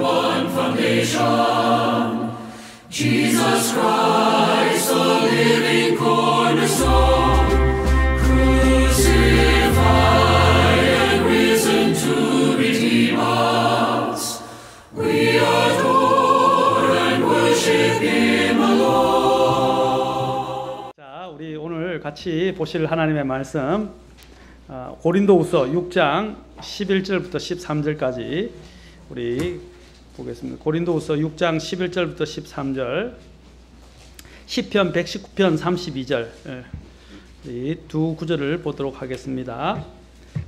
one foundation, Jesus Christ, the living cornerstone, crucified and risen to redeem us. We adore and worship Him alone. 자, 우리 오늘 같이 보실 하나님의 말씀, 고린도후서 6장 11절부터 13절까지 우리 보겠습니다. 고린도후서 6장 11절부터 13절, 시편 119편 32절, 이 두 구절을 보도록 하겠습니다.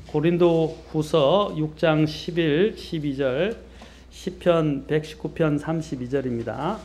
고린도후서 6장 11, 12절, 시편 119편 32절입니다.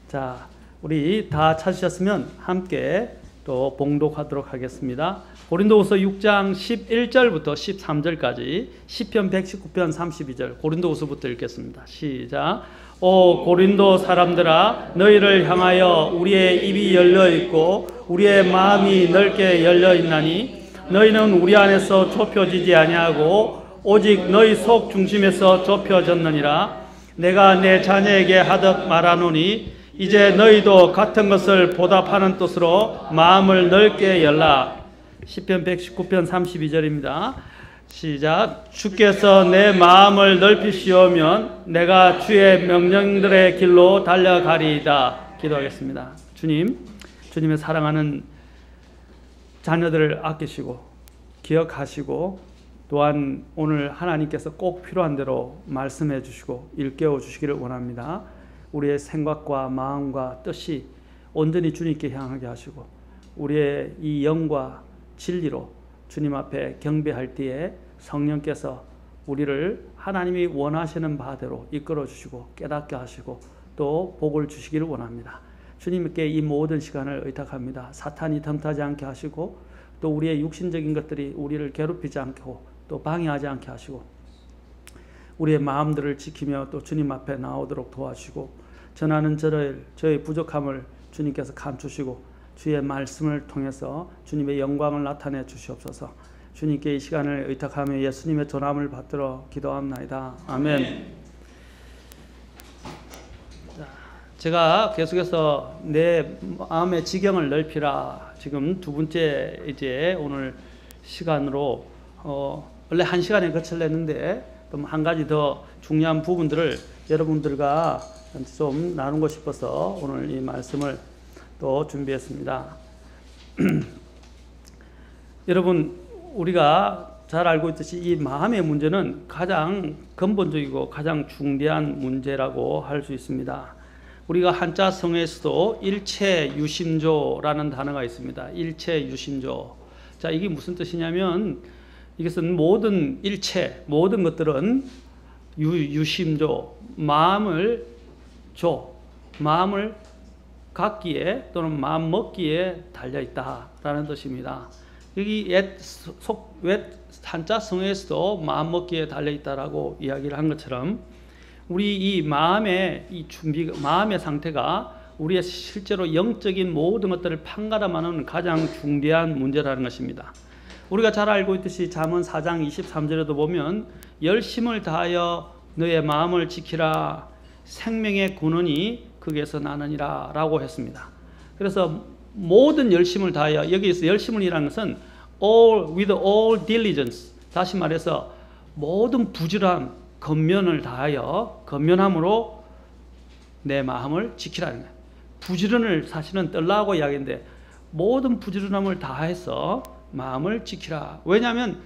자, 우리 다 찾으셨으면 함께 또 봉독하도록 하겠습니다. 고린도후서 6장 11절부터 13절까지 시편 119편 32절, 고린도후서부터 읽겠습니다. 시작. 오 고린도 사람들아, 너희를 향하여 우리의 입이 열려 있고 우리의 마음이 넓게 열려 있나니 너희는 우리 안에서 좁혀지지 아니하고 오직 너희 속 중심에서 좁혀졌느니라. 내가 내 자녀에게 하듯 말하노니 이제 너희도 같은 것을 보답하는 뜻으로 마음을 넓게 열라. 시편 119편 32절입니다. 시작. 주께서 내 마음을 넓히시오면 내가 주의 명령들의 길로 달려가리이다. 기도하겠습니다. 주님, 주님의 사랑하는 자녀들을 아끼시고 기억하시고 또한 오늘 하나님께서 꼭 필요한 대로 말씀해 주시고 일깨워 주시기를 원합니다. 우리의 생각과 마음과 뜻이 온전히 주님께 향하게 하시고 우리의 이 영과 진리로 주님 앞에 경배할 때에 성령께서 우리를 하나님이 원하시는 바대로 이끌어 주시고 깨닫게 하시고 또 복을 주시기를 원합니다. 주님께 이 모든 시간을 의탁합니다. 사탄이 덤타지 않게 하시고 또 우리의 육신적인 것들이 우리를 괴롭히지 않고 또 방해하지 않게 하시고 우리의 마음들을 지키며 또 주님 앞에 나오도록 도와주시고 전하는 저의 부족함을 주님께서 감추시고 주의 말씀을 통해서 주님의 영광을 나타내 주시옵소서. 주님께 이 시간을 의탁하며 예수님의 전함을 받들어 기도합나이다. 아멘. 제가 계속해서 내 마음의 지경을 넓히라, 지금 두 번째 이제 오늘 시간으로 원래 한 시간에 거치려 했는데 또 한 가지 더 중요한 부분들을 여러분들과 좀 나누고 싶어서 오늘 이 말씀을 또 준비했습니다. 여러분, 우리가 잘 알고 있듯이 이 마음의 문제는 가장 근본적이고 가장 중대한 문제라고 할 수 있습니다. 우리가 한자 성에서도 일체유심조라는 단어가 있습니다. 일체유심조. 자, 이게 무슨 뜻이냐면 이것은 모든 일체, 모든 것들은 유심조, 마음을 갖기에 또는 마음 먹기에 달려있다라는 뜻입니다. 여기 한자 성에서도 마음 먹기에 달려있다라고 이야기를 한 것처럼 우리 이 마음의 마음의 상태가 우리의 실제로 영적인 모든 것들을 판가름하는 가장 중대한 문제라는 것입니다. 우리가 잘 알고 있듯이 잠언 4장 23절에도 보면 열심을 다하여 너의 마음을 지키라, 생명의 근원이 거기에서 나느니라 라고 했습니다. 그래서 모든 열심을 다하여, 여기에서 열심을이라는 것은 with all diligence, 다시 말해서 모든 부지런함, 건면함으로 내 마음을 지키라는 거예요. 부지런을 사실은 떨라고 이야기했는데 모든 부지런함을 다해서 마음을 지키라. 왜냐하면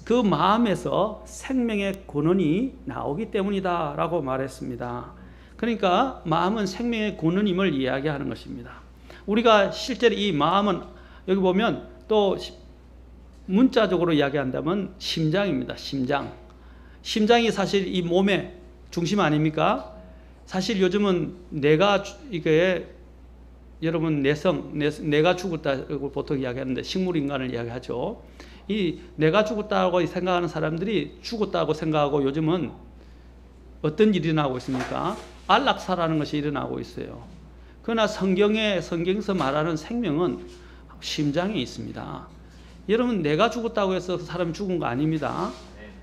그 마음에서 생명의 근원이 나오기 때문이다 라고 말했습니다. 그러니까 마음은 생명의 근원임을 이야기하는 것입니다. 우리가 실제로 이 마음은 여기 보면 또 문자적으로 이야기한다면 심장입니다. 심장이 사실 이 몸의 중심 아닙니까? 사실 요즘은 여러분 내가 죽었다고 보통 이야기하는데 식물인간을 이야기하죠. 이 내가 죽었다고 생각하는 사람들이 죽었다고 생각하고 요즘은 어떤 일이 일어나고 있습니까? 안락사라는 것이 일어나고 있어요. 그러나 성경에서 말하는 생명은 심장에 있습니다. 여러분, 내가 죽었다고 해서 그 사람이 죽은 거 아닙니다.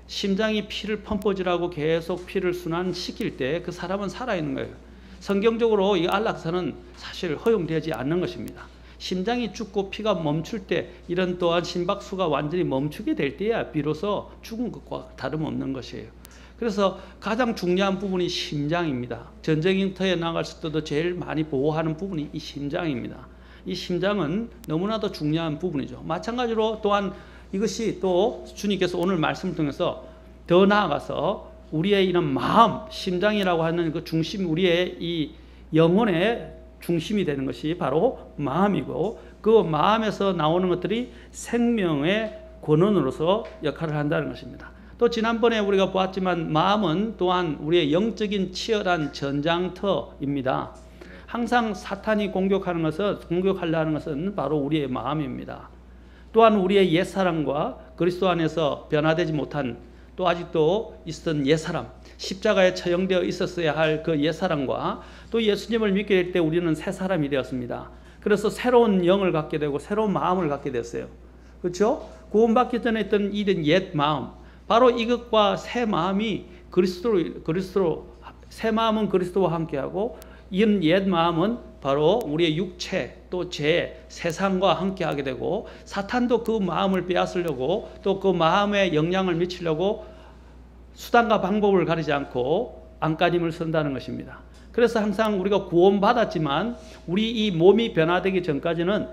심장이 피를 펌프질하고 계속 피를 순환시킬 때 그 사람은 살아있는 거예요. 성경적으로 이 안락사는 사실 허용되지 않는 것입니다. 심장이 죽고 피가 멈출 때, 이런 또한 심박수가 완전히 멈추게 될 때야 비로소 죽은 것과 다름없는 것이에요. 그래서 가장 중요한 부분이 심장입니다. 전쟁터에 나갔을 때도 제일 많이 보호하는 부분이 이 심장입니다. 이 심장은 너무나도 중요한 부분이죠. 마찬가지로 또한 이것이 또 주님께서 오늘 말씀을 통해서 더 나아가서 우리의 이런 마음, 심장이라고 하는 그 중심, 우리의 이 영혼의 중심이 되는 것이 바로 마음이고, 그 마음에서 나오는 것들이 생명의 권원으로서 역할을 한다는 것입니다. 또 지난번에 우리가 보았지만 마음은 또한 우리의 영적인 치열한 전장터입니다. 항상 사탄이 공격하려 하는 것은 바로 우리의 마음입니다. 또한 우리의 옛사람과 그리스도 안에서 변화되지 못한, 또 아직도 있었던 옛사람, 십자가에 처형되어 있었어야 할 그 옛사람과 또 예수님을 믿게 될 때 우리는 새 사람이 되었습니다. 그래서 새로운 영을 갖게 되고 새로운 마음을 갖게 됐어요. 그렇죠? 구원받기 전에 있던 이런 옛 마음, 바로 이것과 새 마음이 그리스도로 새 마음은 그리스도와 함께하고, 이런 옛 마음은 바로 우리의 육체 또 세상과 함께하게 되고, 사탄도 그 마음을 빼앗으려고 또 그 마음에 영향을 미치려고 수단과 방법을 가리지 않고 안간힘을 쓴다는 것입니다. 그래서 항상 우리가 구원받았지만 우리 이 몸이 변화되기 전까지는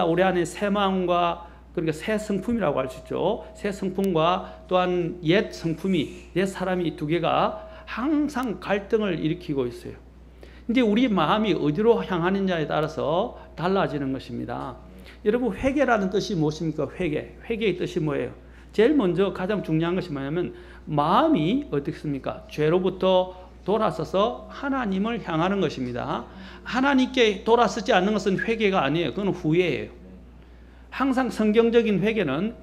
우리 안에 새 마음과, 그러니까 새 성품이라고 할 수 있죠. 새 성품과 또한 옛 성품이, 옛 사람이 두 개가 항상 갈등을 일으키고 있어요. 이제 우리 마음이 어디로 향하느냐에 따라서 달라지는 것입니다. 여러분, 회개라는 뜻이 무엇입니까? 회개의 뜻이 뭐예요? 제일 먼저 가장 중요한 것이 뭐냐면 마음이 어떻습니까? 죄로부터 돌아서서 하나님을 향하는 것입니다. 하나님께 돌아서지 않는 것은 회개가 아니에요. 그건 후회예요. 항상 성경적인 회개는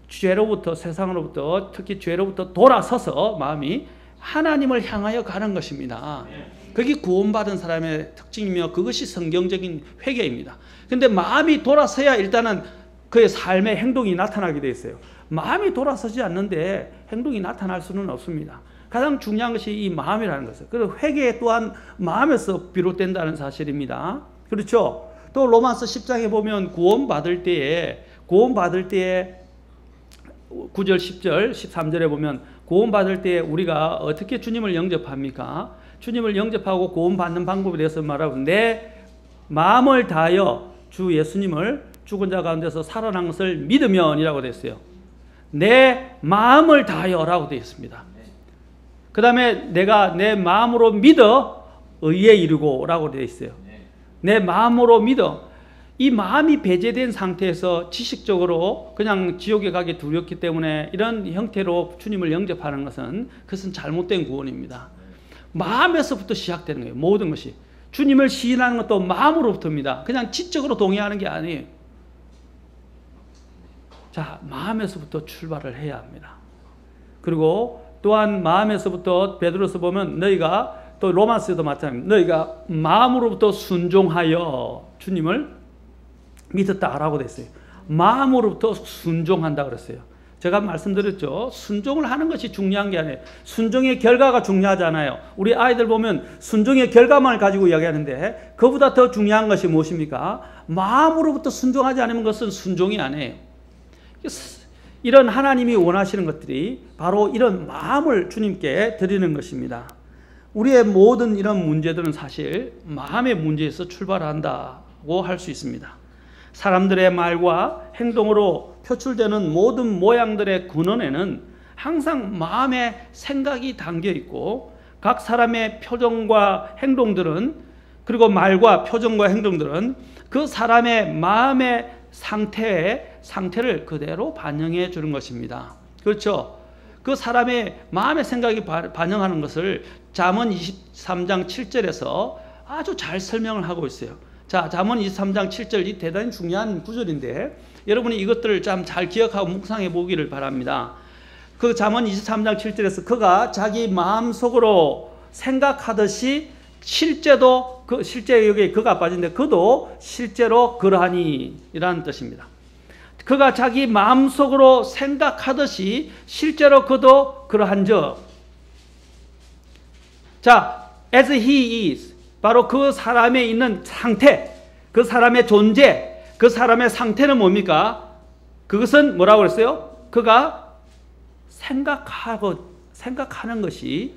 죄로부터, 세상으로부터, 특히 죄로부터 돌아서서 마음이 하나님을 향하여 가는 것입니다. 그게 구원받은 사람의 특징이며 그것이 성경적인 회개입니다. 그런데 마음이 돌아서야 일단은 그의 삶의 행동이 나타나게 돼 있어요. 마음이 돌아서지 않는데 행동이 나타날 수는 없습니다. 가장 중요한 것이 이 마음이라는 것이에요. 그리고 회개 또한 마음에서 비롯된다는 사실입니다. 그렇죠? 또 로마서 10장에 보면 구원받을 때에 9절, 10절, 13절에 보면 구원받을 때 우리가 어떻게 주님을 영접합니까? 주님을 영접하고 구원받는 방법에 대해서 말하고, 내 마음을 다하여 주 예수님을 죽은 자 가운데서 살아난 것을 믿으면이라고 되어 있어요. 내 마음을 다하여라고 되어 있습니다. 그 다음에 내가 내 마음으로 믿어 의에 이르고라고 되어 있어요. 내 마음으로 믿어. 이 마음이 배제된 상태에서 지식적으로 그냥 지옥에 가기 두렵기 때문에 이런 형태로 주님을 영접하는 것은, 그것은 잘못된 구원입니다. 마음에서부터 시작되는 거예요. 모든 것이. 주님을 시인하는 것도 마음으로부터입니다. 그냥 지적으로 동의하는 게 아니에요. 자, 마음에서부터 출발을 해야 합니다. 그리고 또한 마음에서부터, 베드로서 보면 너희가, 또 로마서에도 마찬가지입니다. 너희가 마음으로부터 순종하여 주님을 믿었다라고 됐어요. 마음으로부터 순종한다 그랬어요. 제가 말씀드렸죠. 순종을 하는 것이 중요한 게 아니에요. 순종의 결과가 중요하잖아요. 우리 아이들 보면 순종의 결과만을 가지고 이야기하는데, 그보다 더 중요한 것이 무엇입니까? 마음으로부터 순종하지 않으면 그것은 순종이 아니에요. 이런 하나님이 원하시는 것들이 바로 이런 마음을 주님께 드리는 것입니다. 우리의 모든 이런 문제들은 사실 마음의 문제에서 출발한다고 할 수 있습니다. 사람들의 말과 행동으로 표출되는 모든 모양들의 근원에는 항상 마음의 생각이 담겨 있고, 각 사람의 표정과 행동들은, 그리고 말과 표정과 행동들은 그 사람의 마음의 상태를 그대로 반영해 주는 것입니다. 그렇죠? 그 사람의 마음의 생각이 반영하는 것을 잠언 23장 7절에서 아주 잘 설명을 하고 있어요. 자, 잠언 23장 7절, 이 대단히 중요한 구절인데 여러분이 이것들을 좀 잘 기억하고 묵상해 보기를 바랍니다. 그 잠언 23장 7절에서 그가 자기 마음속으로 생각하듯이 실제도, 실제 여기 그가 빠진데 그도 실제로 그러하니 이라는 뜻입니다. 그가 자기 마음속으로 생각하듯이 실제로 그도 그러한즉. 자, as he is, 바로 그 사람에 있는 상태, 그 사람의 존재, 그 사람의 상태는 뭡니까? 그것은 뭐라고 그랬어요? 그가 생각하는 것이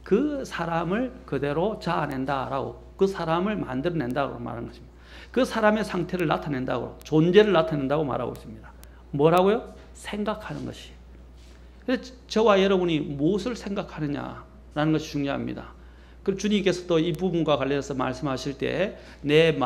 그 사람을 그대로 자아낸다라고, 그 사람을 만들어낸다고 말하는 것입니다. 그 사람의 상태를 나타낸다고, 존재를 나타낸다고 말하고 있습니다. 뭐라고요? 생각하는 것이. 그래서 저와 여러분이 무엇을 생각하느냐라는 것이 중요합니다. 그 주님께서 또 이 부분과 관련해서 말씀하실 때 내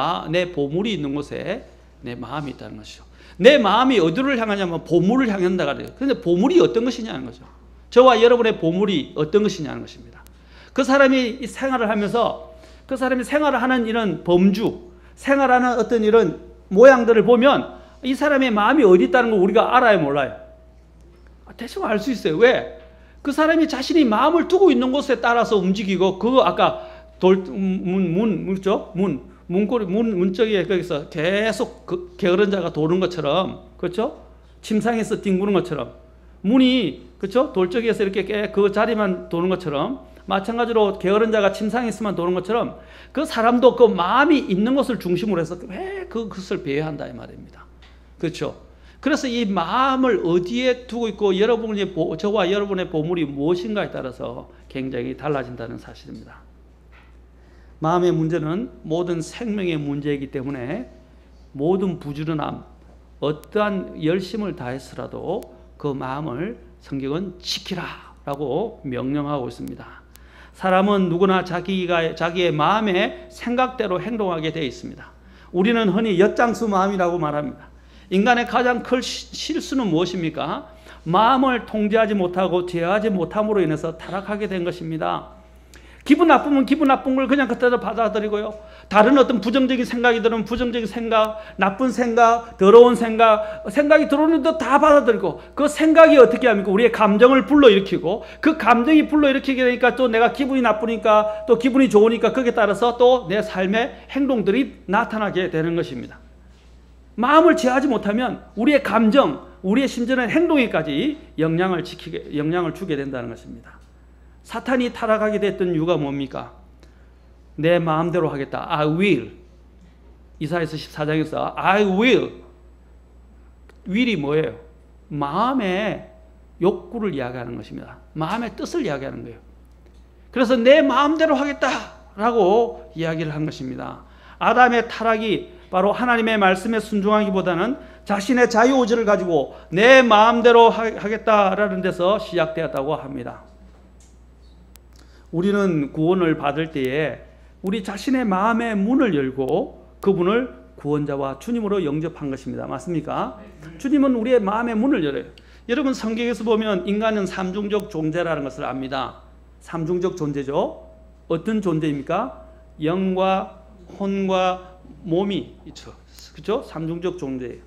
보물이 있는 곳에 내 마음이 있다는 것이죠. 내 마음이 어디를 향하냐면 보물을 향한다 그래요. 그런데 보물이 어떤 것이냐는 거죠. 저와 여러분의 보물이 어떤 것이냐는 것입니다. 그 사람이 생활을 하면서 그 사람이 생활을 하는 이런 범주, 생활하는 어떤 이런 모양들을 보면 이 사람의 마음이 어디 있다는 걸 우리가 알아요, 몰라요? 대충 알 수 있어요. 왜? 그 사람이 자신이 마음을 두고 있는 곳에 따라서 움직이고, 그거 아까 문짝에 거기서 계속 그 게으른 자가 도는 것처럼, 그렇죠? 침상에서 뒹구는 것처럼, 문이, 그렇죠? 돌적이에서 이렇게 그 자리만 도는 것처럼, 마찬가지로 게으른 자가 침상에 있으면 도는 것처럼, 그 사람도 그 마음이 있는 것을 중심으로 해서 왜 그것을 배회한다 이 말입니다. 그렇죠? 그래서 이 마음을 어디에 두고 있고 저와 여러분의 보물이 무엇인가에 따라서 굉장히 달라진다는 사실입니다. 마음의 문제는 모든 생명의 문제이기 때문에 모든 부지런함, 어떠한 열심을 다해서라도 그 마음을 성경은 지키라라고 명령하고 있습니다. 사람은 누구나 자기의 마음의 생각대로 행동하게 되어 있습니다. 우리는 흔히 엿장수 마음이라고 말합니다. 인간의 가장 큰 실수는 무엇입니까? 마음을 통제하지 못하고 제어하지 못함으로 인해서 타락하게 된 것입니다. 기분 나쁘면 기분 나쁜 걸 그냥 그때도 받아들이고요. 다른 어떤 부정적인 생각이 들으면 부정적인 생각, 나쁜 생각, 더러운 생각이 들어오는데 다 받아들이고, 그 생각이 어떻게 합니까? 우리의 감정을 불러일으키고, 그 감정이 불러일으키게 되니까 또 내가 기분이 나쁘니까 또 기분이 좋으니까 거기에 따라서 또 내 삶의 행동들이 나타나게 되는 것입니다. 마음을 제어하지 못하면 우리의 감정, 우리의 심지어는 행동에까지 영향을 주게 된다는 것입니다. 사탄이 타락하게 됐던 이유가 뭡니까? 내 마음대로 하겠다. I will. 이사야서 14장에서 I will. will이 뭐예요? 마음의 욕구를 이야기하는 것입니다. 마음의 뜻을 이야기하는 거예요. 그래서 내 마음대로 하겠다라고 이야기를 한 것입니다. 아담의 타락이 바로 하나님의 말씀에 순종하기보다는 자신의 자유의지를 가지고 내 마음대로 하겠다라는 데서 시작되었다고 합니다. 우리는 구원을 받을 때에 우리 자신의 마음의 문을 열고 그분을 구원자와 주님으로 영접한 것입니다. 맞습니까? 주님은 우리의 마음의 문을 열어요. 여러분 성경에서 보면 인간은 삼중적 존재라는 것을 압니다. 삼중적 존재죠. 어떤 존재입니까? 영과 혼과 몸이 있죠. 그렇죠? 삼중적 존재예요.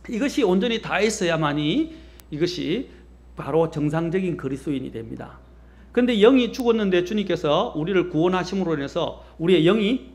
이것이 온전히 다 있어야만이 이것이 바로 정상적인 그리스도인이 됩니다. 그런데 영이 죽었는데 주님께서 우리를 구원하심으로 인해서 우리의 영이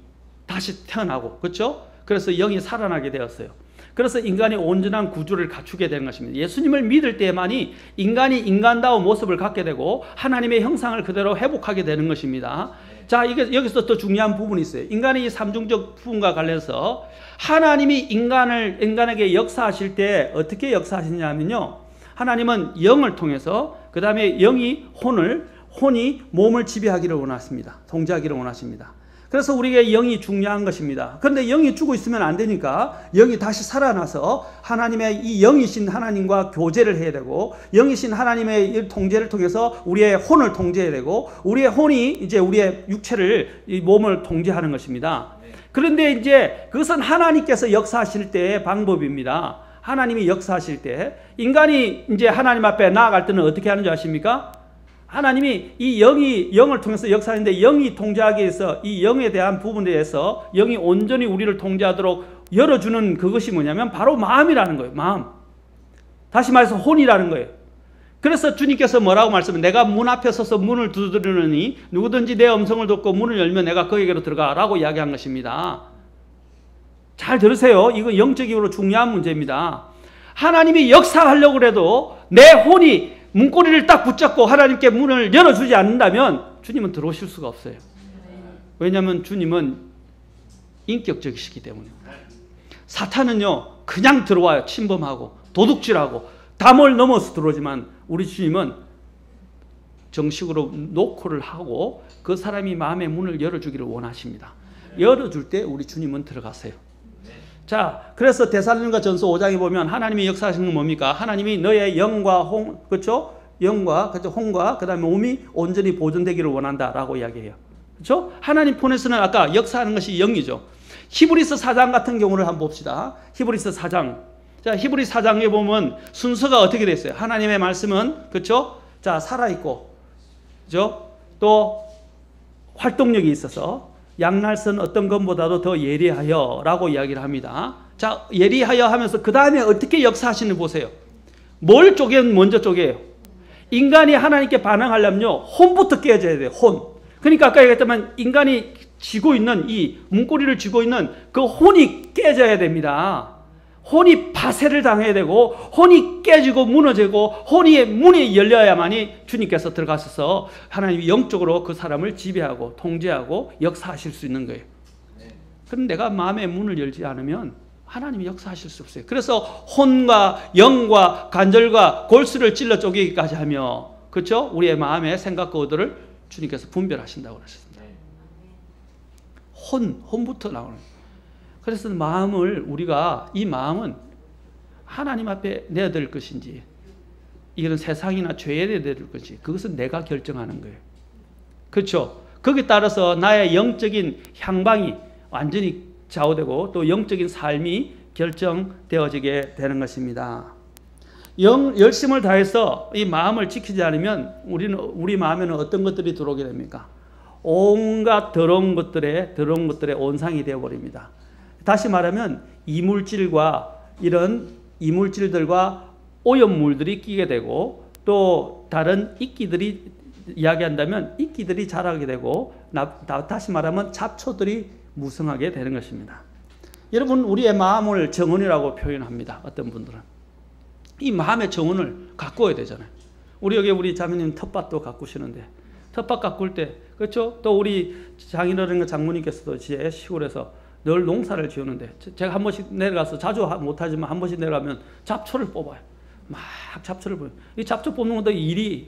다시 태어나고, 그렇죠? 그래서 영이 살아나게 되었어요. 그래서 인간이 온전한 구주를 갖추게 되는 것입니다. 예수님을 믿을 때만이 인간이 인간다운 모습을 갖게 되고 하나님의 형상을 그대로 회복하게 되는 것입니다. 자, 여기서 또 중요한 부분이 있어요. 인간의 이 삼중적 부분과 관련해서 하나님이 인간에게 역사하실 때 어떻게 역사하시냐면요, 하나님은 영을 통해서, 그 다음에 혼이 몸을 지배하기를 원하십니다. 통제하기를 원하십니다. 그래서 우리에게 영이 중요한 것입니다. 그런데 영이 죽어 있으면 안 되니까 영이 다시 살아나서 하나님의 이 영이신 하나님과 교제를 해야 되고, 영이신 하나님의 이 통제를 통해서 우리의 혼을 통제해야 되고, 우리의 혼이 이제 우리의 육체를, 이 몸을 통제하는 것입니다. 그런데 이제 그것은 하나님께서 역사하실 때의 방법입니다. 하나님이 역사하실 때 인간이 이제 하나님 앞에 나아갈 때는 어떻게 하는 줄 아십니까? 하나님이 이 영을 통해서 역사하는데, 영이 통제하기 위해서 이 영에 대한 부분에 대해서 영이 온전히 우리를 통제하도록 열어주는 그것이 뭐냐면 바로 마음이라는 거예요. 마음. 다시 말해서 혼이라는 거예요. 그래서 주님께서 뭐라고 말씀하면, 내가 문 앞에 서서 문을 두드리느니 누구든지 내 음성을 듣고 문을 열면 내가 그에게로 들어가라고 이야기한 것입니다. 잘 들으세요. 이건 영적으로 중요한 문제입니다. 하나님이 역사하려고 해도 내 혼이 문고리를 딱 붙잡고 하나님께 문을 열어주지 않는다면 주님은 들어오실 수가 없어요. 왜냐하면 주님은 인격적이시기 때문입니다. 사탄은요 그냥 들어와요. 침범하고 도둑질하고 담을 넘어서 들어오지만 우리 주님은 정식으로 노크를 하고 그 사람이 마음의 문을 열어주기를 원하십니다. 열어줄 때 우리 주님은 들어가세요. 자, 그래서 데살로니가 전서 5장에 보면 하나님이 역사하시는 건 뭡니까? 하나님이 너의 영과 홍, 그렇죠? 영과, 그렇죠? 홍과 그 다음에 몸이 온전히 보존되기를 원한다라고 이야기해요. 그렇죠? 하나님 편에서는 아까 역사하는 것이 영이죠. 히브리서 4장 같은 경우를 한번 봅시다. 히브리서 4장. 자, 히브리 4장에 보면 순서가 어떻게 됐어요? 하나님의 말씀은, 그렇죠? 자, 살아있고, 그렇죠? 또 활동력이 있어서 양날선 어떤 것보다도 더 예리하여 라고 이야기를 합니다. 자, 예리하여 하면서 그 다음에 어떻게 역사하시는지 보세요. 뭘 먼저 쪼개요? 인간이 하나님께 반응하려면요 혼부터 깨져야 돼요. 혼. 그러니까 아까 얘기했지만 인간이 쥐고 있는 이 문고리를 쥐고 있는 그 혼이 깨져야 됩니다. 혼이 파쇄를 당해야 되고 혼이 깨지고 무너지고 혼이 문이 열려야만이 주님께서 들어가셔서 하나님이 영적으로 그 사람을 지배하고 통제하고 역사하실 수 있는 거예요. 그럼 내가 마음의 문을 열지 않으면 하나님이 역사하실 수 없어요. 그래서 혼과 영과 간절과 골수를 찔러 쪼개기까지 하며, 그렇죠? 우리의 마음의 생각과 의도를 주님께서 분별하신다고 하셨습니다. 혼부터 나오는 거예요. 그래서 마음을 우리가 이 마음은 하나님 앞에 내어드릴 것인지 이거는 세상이나 죄에 내어드릴 것인지 그것은 내가 결정하는 거예요. 그렇죠? 거기에 따라서 나의 영적인 향방이 완전히 좌우되고 또 영적인 삶이 결정되어지게 되는 것입니다. 열심을 다해서 이 마음을 지키지 않으면 우리 마음에는 어떤 것들이 들어오게 됩니까? 온갖 더러운 것들의 온상이 되어버립니다. 다시 말하면 이물질과 이런 이물질들과 오염물들이 끼게 되고 또 다른 이끼들이 이야기한다면 이끼들이 자라게 되고 다시 말하면 잡초들이 무성하게 되는 것입니다. 여러분 우리의 마음을 정원이라고 표현합니다. 어떤 분들은 이 마음의 정원을 가꾸어야 되잖아요. 우리 자매님 텃밭도 가꾸시는데 텃밭 가꿀 때 그렇죠? 또 우리 장인어른과 장모님께서도 제 시골에서 늘 농사를 지우는데 제가 한 번씩 내려가서 자주 못하지만 한 번씩 내려가면 잡초를 뽑아요. 막 잡초를 뽑아요. 이 잡초 뽑는 것도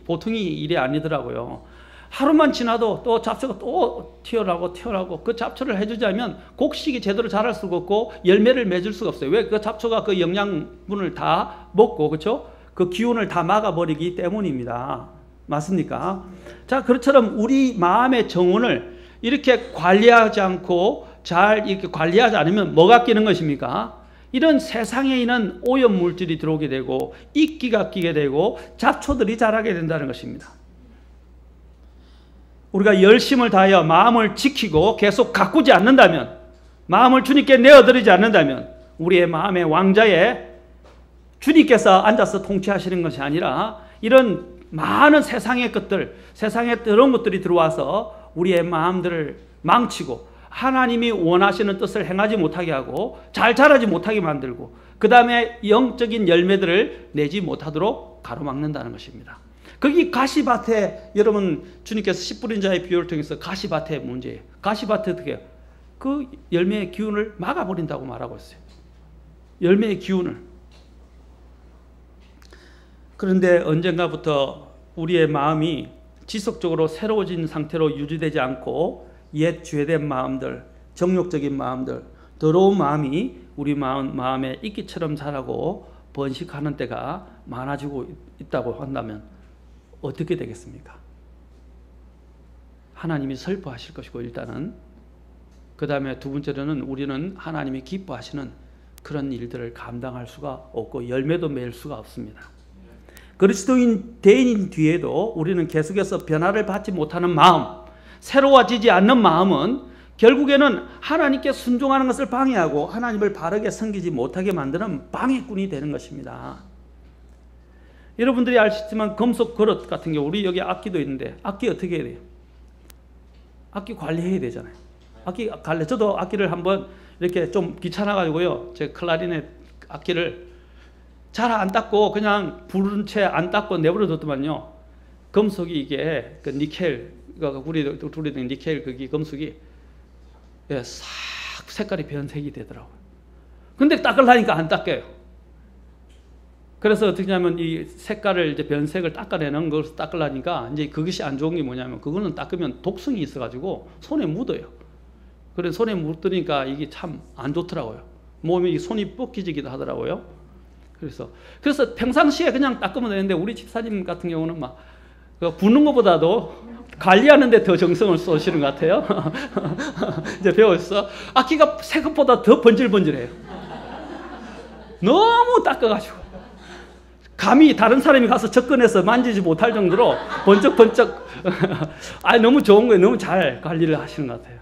보통이 일이 아니더라고요. 하루만 지나도 또 잡초가 또 튀어나오고 그 잡초를 해주자면 곡식이 제대로 자랄 수가 없고 열매를 맺을 수가 없어요. 왜? 그 잡초가 그 영양분을 다 먹고 그렇죠? 그 기운을 다 막아버리기 때문입니다. 맞습니까? 자, 그것처럼 우리 마음의 정원을 이렇게 관리하지 않고 잘 이렇게 관리하지 않으면 뭐가 끼는 것입니까? 이런 세상에 있는 오염 물질이 들어오게 되고 이끼가 끼게 되고 잡초들이 자라게 된다는 것입니다. 우리가 열심을 다하여 마음을 지키고 계속 가꾸지 않는다면, 마음을 주님께 내어드리지 않는다면 우리의 마음의 왕자에 주님께서 앉아서 통치하시는 것이 아니라 이런 많은 세상의 것들, 세상의 더러운 것들이 들어와서 우리의 마음들을 망치고 하나님이 원하시는 뜻을 행하지 못하게 하고 잘 자라지 못하게 만들고 그 다음에 영적인 열매들을 내지 못하도록 가로막는다는 것입니다. 거기 가시밭에 여러분 주님께서 씨 뿌린 자의 비유를 통해서 가시밭의 문제예요. 가시밭에 어떻게 해요? 그 열매의 기운을 막아버린다고 말하고 있어요. 열매의 기운을. 그런데 언젠가부터 우리의 마음이 지속적으로 새로워진 상태로 유지되지 않고 옛 죄된 마음들, 정욕적인 마음들, 더러운 마음이 우리 마음에 이끼처럼 자라고 번식하는 때가 많아지고 있다고 한다면 어떻게 되겠습니까? 하나님이 슬퍼하실 것이고 일단은 그 다음에 두 번째로는 우리는 하나님이 기뻐하시는 그런 일들을 감당할 수가 없고 열매도 맺을 수가 없습니다. 그리스도인 대인인 뒤에도 우리는 계속해서 변화를 받지 못하는 마음, 새로워지지 않는 마음은 결국에는 하나님께 순종하는 것을 방해하고 하나님을 바르게 섬기지 못하게 만드는 방해꾼이 되는 것입니다. 여러분들이 아시지만 금속 그릇 같은 경우 우리 여기 악기도 있는데 악기 어떻게 해야 돼요? 악기 관리해야 되잖아요. 악기 관리. 저도 악기를 한번 이렇게 좀 귀찮아가지고요. 제 클라리넷 악기를 잘 안 닦고 그냥 부른 채 안 닦고 내버려 뒀더만요. 금속이 이게 그 니켈, 우리 니켈 그게 금속이 싹 색깔이 변색이 되더라고요. 근데 닦으려니까 안 닦여요. 그래서 어떻게 하면 이 색깔을 이제 변색을 닦아내는 것을 닦으려니까 이제 그것이 안 좋은 게 뭐냐면 그거는 닦으면 독성이 있어가지고 손에 묻어요. 그래서 손에 묻으니까 이게 참 안 좋더라고요. 몸이 손이 뻗기지기도 하더라고요. 그래서 평상시에 그냥 닦으면 되는데 우리 집사님 같은 경우는 막 붓는 것보다도 관리하는데 더 정성을 쏘시는 것 같아요. 이제 배웠어. 악기가 새 것보다 더 번질번질해요. 너무 닦아가지고 감히 다른 사람이 가서 접근해서 만지지 못할 정도로 번쩍번쩍 너무 좋은 거예요. 너무 잘 관리를 하시는 것 같아요.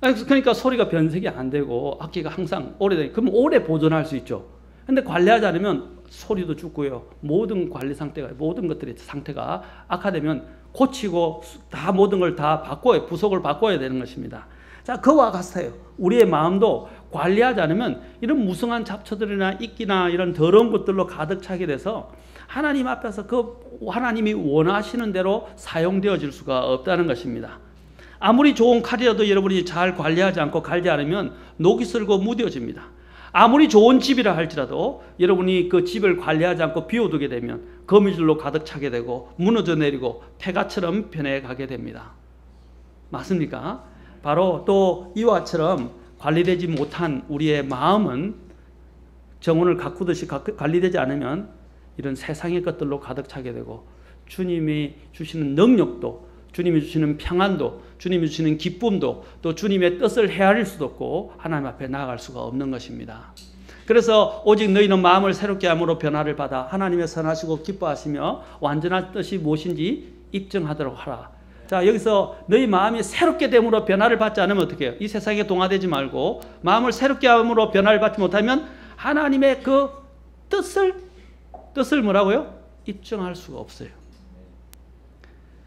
그러니까 소리가 변색이 안 되고 악기가 항상 오래되니까 그럼 오래 보존할 수 있죠. 근데 관리하지 않으면 소리도 죽고요. 모든 관리 상태가, 모든 것들의 상태가 악화되면 고치고 다 모든 걸 다 바꿔요. 부속을 바꿔야 되는 것입니다. 자, 그와 같아요. 우리의 마음도 관리하지 않으면 이런 무성한 잡초들이나 이끼나 이런 더러운 것들로 가득 차게 돼서 하나님 앞에서 그 하나님이 원하시는 대로 사용되어질 수가 없다는 것입니다. 아무리 좋은 칼이라도 여러분이 잘 관리하지 않고 갈지 않으면 녹이 슬고 무뎌집니다. 아무리 좋은 집이라 할지라도 여러분이 그 집을 관리하지 않고 비워두게 되면 거미줄로 가득 차게 되고 무너져 내리고 폐가처럼 변해가게 됩니다. 맞습니까? 바로 또 이와처럼 관리되지 못한 우리의 마음은 정원을 가꾸듯이 관리되지 않으면 이런 세상의 것들로 가득 차게 되고 주님이 주시는 능력도, 주님이 주시는 평안도, 주님이 주시는 기쁨도, 또 주님의 뜻을 헤아릴 수도 없고 하나님 앞에 나아갈 수가 없는 것입니다. 그래서 오직 너희는 마음을 새롭게 함으로 변화를 받아 하나님의 선하시고 기뻐하시며 완전한 뜻이 무엇인지 입증하도록 하라. 자, 여기서 너희 마음이 새롭게 됨으로 변화를 받지 않으면 어떻게 해요? 이 세상에 동화되지 말고 마음을 새롭게 함으로 변화를 받지 못하면 하나님의 그 뜻을 뭐라고요? 입증할 수가 없어요.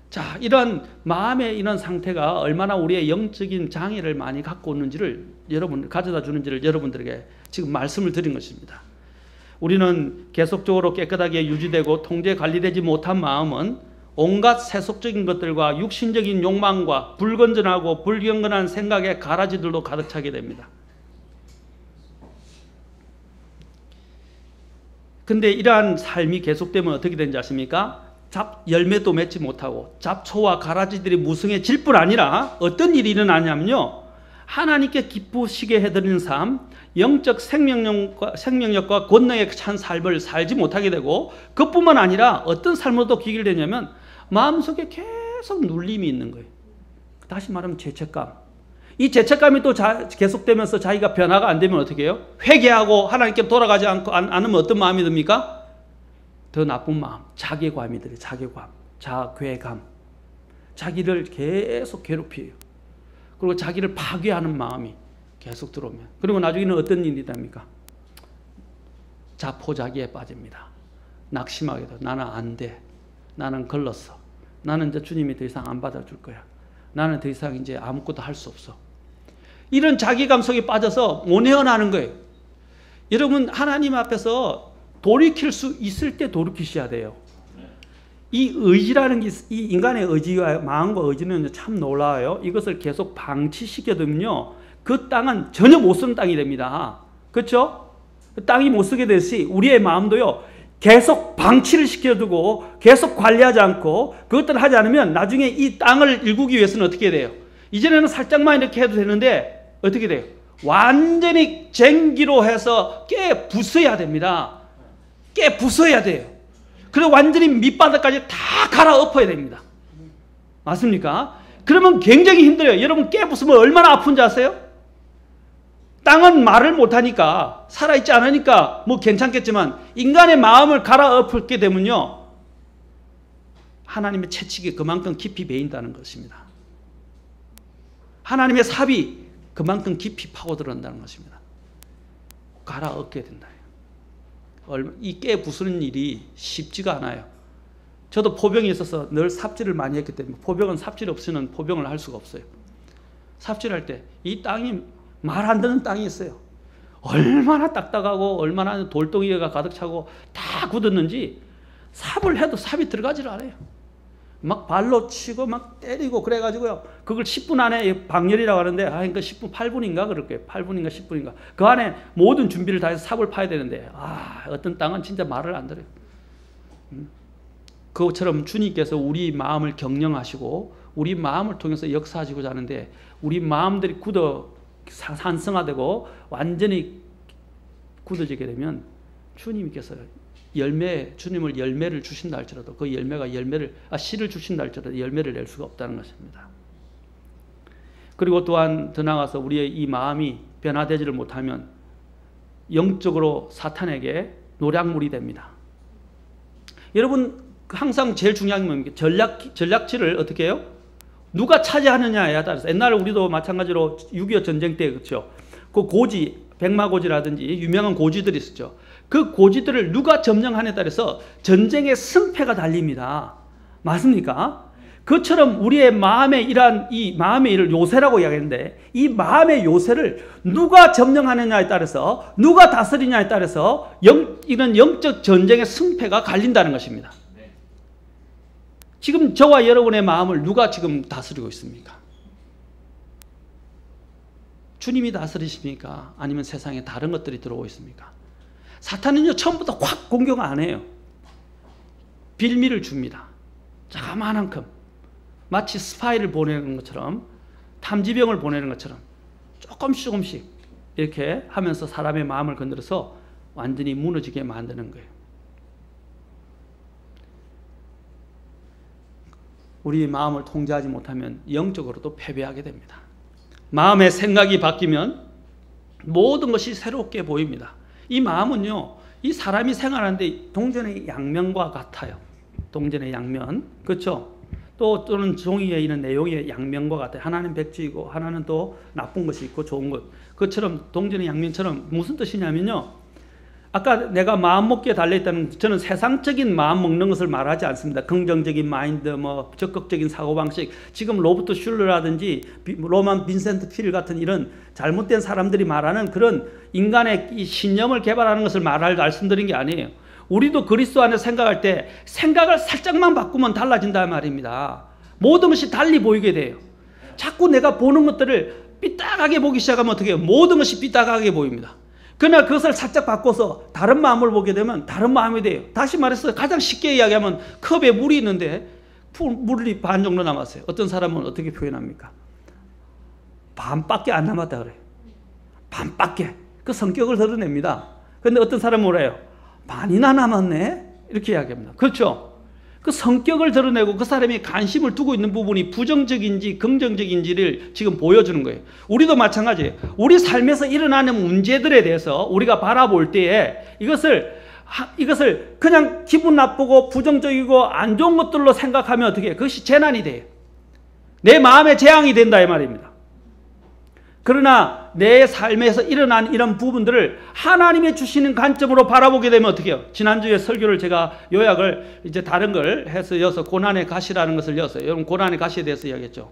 자, 이런 마음의 이런 상태가 얼마나 우리의 영적인 장애를 많이 갖고 있는지를 가져다 주는지를 여러분들에게 지금 말씀을 드린 것입니다. 우리는 계속적으로 깨끗하게 유지되고 통제 관리되지 못한 마음은 온갖 세속적인 것들과 육신적인 욕망과 불건전하고 불경건한 생각의 가라지들로 가득 차게 됩니다. 근데 이러한 삶이 계속되면 어떻게 되는지 아십니까? 열매도 맺지 못하고 잡초와 가라지들이 무성해질 뿐 아니라 어떤 일이 일어나냐면요, 하나님께 기쁘시게 해드리는 삶, 영적 생명력과 권능에 찬 삶을 살지 못하게 되고, 그뿐만 아니라 어떤 삶으로도 기결되냐면 마음속에 계속 눌림이 있는 거예요. 다시 말하면 죄책감. 이 죄책감이 또 계속되면서 자기가 변화가 안 되면 어떻게 해요? 회개하고 하나님께 돌아가지 않으면 어떤 마음이 듭니까? 더 나쁜 마음, 자괴감이 들어요. 자괴감, 자괴감. 자기를 계속 괴롭혀요. 그리고 자기를 파괴하는 마음이 계속 들어오면, 그리고 나중에는 어떤 일이 됩니까? 자포자기에 빠집니다. 낙심하게 돼요. 나는 안 돼. 나는 걸렀어. 나는 이제 주님이 더 이상 안 받아줄 거야. 나는 더 이상 이제 아무것도 할 수 없어. 이런 자기감 속에 빠져서 못 헤어나는 거예요. 여러분, 하나님 앞에서 돌이킬 수 있을 때 돌이키셔야 돼요. 이 의지라는 게, 이 인간의 의지와 마음과 의지는 참 놀라워요. 이것을 계속 방치시켜두면요, 그 땅은 전혀 못 쓰는 땅이 됩니다. 그렇죠? 땅이 못 쓰게 되듯이 우리의 마음도요, 계속 방치를 시켜두고 계속 관리하지 않고 그것들을 하지 않으면 나중에 이 땅을 일구기 위해서는 어떻게 돼요? 이전에는 살짝만 이렇게 해도 되는데 어떻게 돼요? 완전히 쟁기로 해서 깨 부숴야 됩니다. 깨 부숴야 돼요. 그리고 완전히 밑바닥까지 다 갈아엎어야 됩니다. 맞습니까? 그러면 굉장히 힘들어요. 여러분, 깨 부수면 얼마나 아픈지 아세요? 땅은 말을 못하니까, 살아있지 않으니까 뭐 괜찮겠지만 인간의 마음을 갈아엎게 되면요, 하나님의 채찍이 그만큼 깊이 베인다는 것입니다. 하나님의 삽이 그만큼 깊이 파고들어간다는 것입니다. 갈아엎게 된다. 이 깨 부수는 일이 쉽지가 않아요. 저도 포병에 있어서 늘 삽질을 많이 했기 때문에, 포병은 삽질 없이는 포병을 할 수가 없어요. 삽질할 때 이 땅이 말 안 듣는 땅이 있어요. 얼마나 딱딱하고 얼마나 돌덩이가 가득 차고 다 굳었는지 삽을 해도 삽이 들어가지를 않아요. 막 발로 치고 막 때리고 그래가지고요. 그걸 10분 안에 방열이라고 하는데, 그러니까 10분, 8분인가 그럴 거예요. 8분인가 10분인가. 그 안에 모든 준비를 다 해서 삽을 파야 되는데, 어떤 땅은 진짜 말을 안 들어요. 그것처럼 주님께서 우리 마음을 경영하시고 우리 마음을 통해서 역사하시고자 하는데, 우리 마음들이 굳어 산성화되고 완전히 굳어지게 되면 주님께서 주님을 열매를 주신다 할지라도 그 열매가 씨를 주신다 할지라도 열매를 낼 수가 없다는 것입니다. 그리고 또한 더 나아가서 우리의 이 마음이 변화되지를 못하면 영적으로 사탄에게 노략물이 됩니다. 여러분, 항상 제일 중요한 게 뭡니까? 전략지를 어떻게 해요? 누가 차지하느냐에 따라서. 옛날에 우리도 마찬가지로 6.25 전쟁 때, 그렇죠? 그 고지, 백마고지라든지 유명한 고지들이 있었죠. 그 고지들을 누가 점령하느냐에 따라서 전쟁의 승패가 달립니다. 맞습니까? 그처럼 우리의 마음의 이 마음의 일을 요새라고 이야기하는데, 이 마음의 요새를 누가 점령하느냐에 따라서, 누가 다스리냐에 따라서 이런 영적 전쟁의 승패가 갈린다는 것입니다. 지금 저와 여러분의 마음을 누가 지금 다스리고 있습니까? 주님이 다스리십니까? 아니면 세상에 다른 것들이 들어오고 있습니까? 사탄은요, 처음부터 확 공격 안 해요. 빌미를 줍니다. 자그만한큼. 마치 스파이를 보내는 것처럼, 탐지병을 보내는 것처럼 조금씩 이렇게 하면서 사람의 마음을 건드려서 완전히 무너지게 만드는 거예요. 우리 마음을 통제하지 못하면 영적으로도 패배하게 됩니다. 마음의 생각이 바뀌면 모든 것이 새롭게 보입니다. 이 마음은요, 이 사람이 생활하는데 동전의 양면과 같아요. 동전의 양면, 그렇죠? 또는 종이에 있는 내용의 양면과 같아요. 하나는 백지이고 하나는 또 나쁜 것이 있고 좋은 것. 그것처럼 동전의 양면처럼 무슨 뜻이냐면요, 아까 내가 마음 먹기에 달려있다는, 저는 세상적인 마음 먹는 것을 말하지 않습니다. 긍정적인 마인드, 적극적인 사고방식. 지금 로버트 슐러라든지 로만 빈센트 필 같은 이런 잘못된 사람들이 말하는 그런 인간의 이 신념을 개발하는 것을 말씀드린 게 아니에요. 우리도 그리스도 안에 생각할 때 생각을 살짝만 바꾸면 달라진단 말입니다. 모든 것이 달리 보이게 돼요. 자꾸 내가 보는 것들을 삐딱하게 보기 시작하면 어떻게 해요? 모든 것이 삐딱하게 보입니다. 그러나 그것을 살짝 바꿔서 다른 마음을 보게 되면 다른 마음이 돼요. 다시 말해서 가장 쉽게 이야기하면 컵에 물이 있는데 물이 반 정도 남았어요. 어떤 사람은 어떻게 표현합니까? 반밖에 안 남았다 그래요. 반밖에. 그 성격을 드러냅니다. 그런데 어떤 사람은 뭐래요? 반이나 남았네? 이렇게 이야기합니다. 그렇죠? 그 성격을 드러내고 그 사람이 관심을 두고 있는 부분이 부정적인지 긍정적인지를 지금 보여주는 거예요. 우리도 마찬가지예요. 우리 삶에서 일어나는 문제들에 대해서 우리가 바라볼 때에 이것을 그냥 기분 나쁘고 부정적이고 안 좋은 것들로 생각하면 어떻게 해요? 그것이 재난이 돼요. 내 마음에 재앙이 된다 이 말입니다. 그러나 내 삶에서 일어난 이런 부분들을 하나님이 주시는 관점으로 바라보게 되면 어떻게 해요? 지난주에 설교를 제가 요약을 이제 다른 걸 해서 이어서 고난의 가시라는 것을 이어서, 여러분 고난의 가시에 대해서 이야기했죠.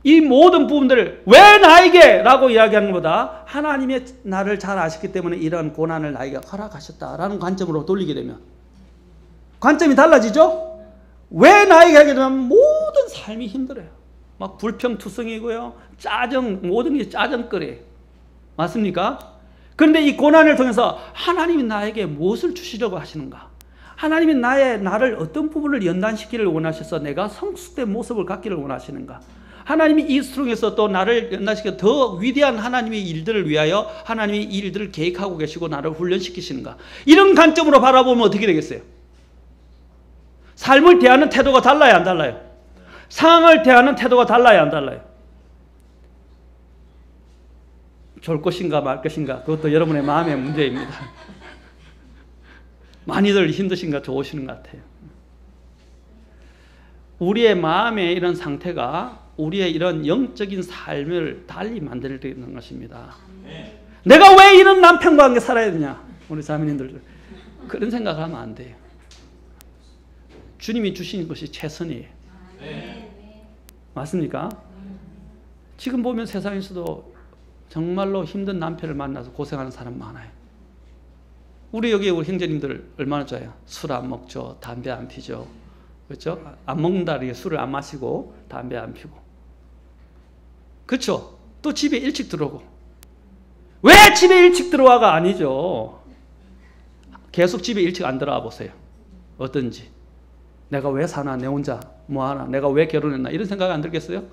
이 모든 부분들을 왜 나에게? 라고 이야기하는 것보다 하나님이 나를 잘 아셨기 때문에 이런 고난을 나에게 허락하셨다라는 관점으로 돌리게 되면 관점이 달라지죠? 왜 나에게 하게 되면 모든 삶이 힘들어요. 막 불평투성이고요. 모든 게 짜증거려요. 맞습니까? 그런데 이 고난을 통해서 하나님이 나에게 무엇을 주시려고 하시는가? 하나님이 나를 어떤 부분을 연단시키기를 원하셔서 내가 성숙된 모습을 갖기를 원하시는가? 하나님이 이 수중에서 또 나를 연단시켜 더 위대한 하나님의 일들을 위하여 하나님이 이 일들을 계획하고 계시고 나를 훈련시키시는가? 이런 관점으로 바라보면 어떻게 되겠어요? 삶을 대하는 태도가 달라요, 안 달라요? 상황을 대하는 태도가 달라요, 안 달라요? 좋을 것인가 말 것인가, 그것도 여러분의 마음의 문제입니다. 많이들 힘드신가 좋으시는 것 같아요. 우리의 마음의 이런 상태가 우리의 이런 영적인 삶을 달리 만들어내는 것입니다. 내가 왜 이런 남편과 함께 살아야 되냐? 우리 자매님들 그런 생각을 하면 안 돼요. 주님이 주신 것이 최선이에요. 맞습니까? 지금 보면 세상에서도 정말로 힘든 남편을 만나서 고생하는 사람 많아요. 우리 여기 우리 형제님들 얼마나 좋아요. 술 안 먹죠. 담배 안 피죠. 그렇죠? 안 먹는다 이게 술을 안 마시고 담배 안 피고. 그렇죠? 또 집에 일찍 들어오고. 왜 집에 일찍 들어와가 아니죠. 계속 집에 일찍 안 들어와 보세요. 어떤지. 내가 왜 사나? 내 혼자 뭐하나? 내가 왜 결혼했나? 이런 생각 안 들겠어요?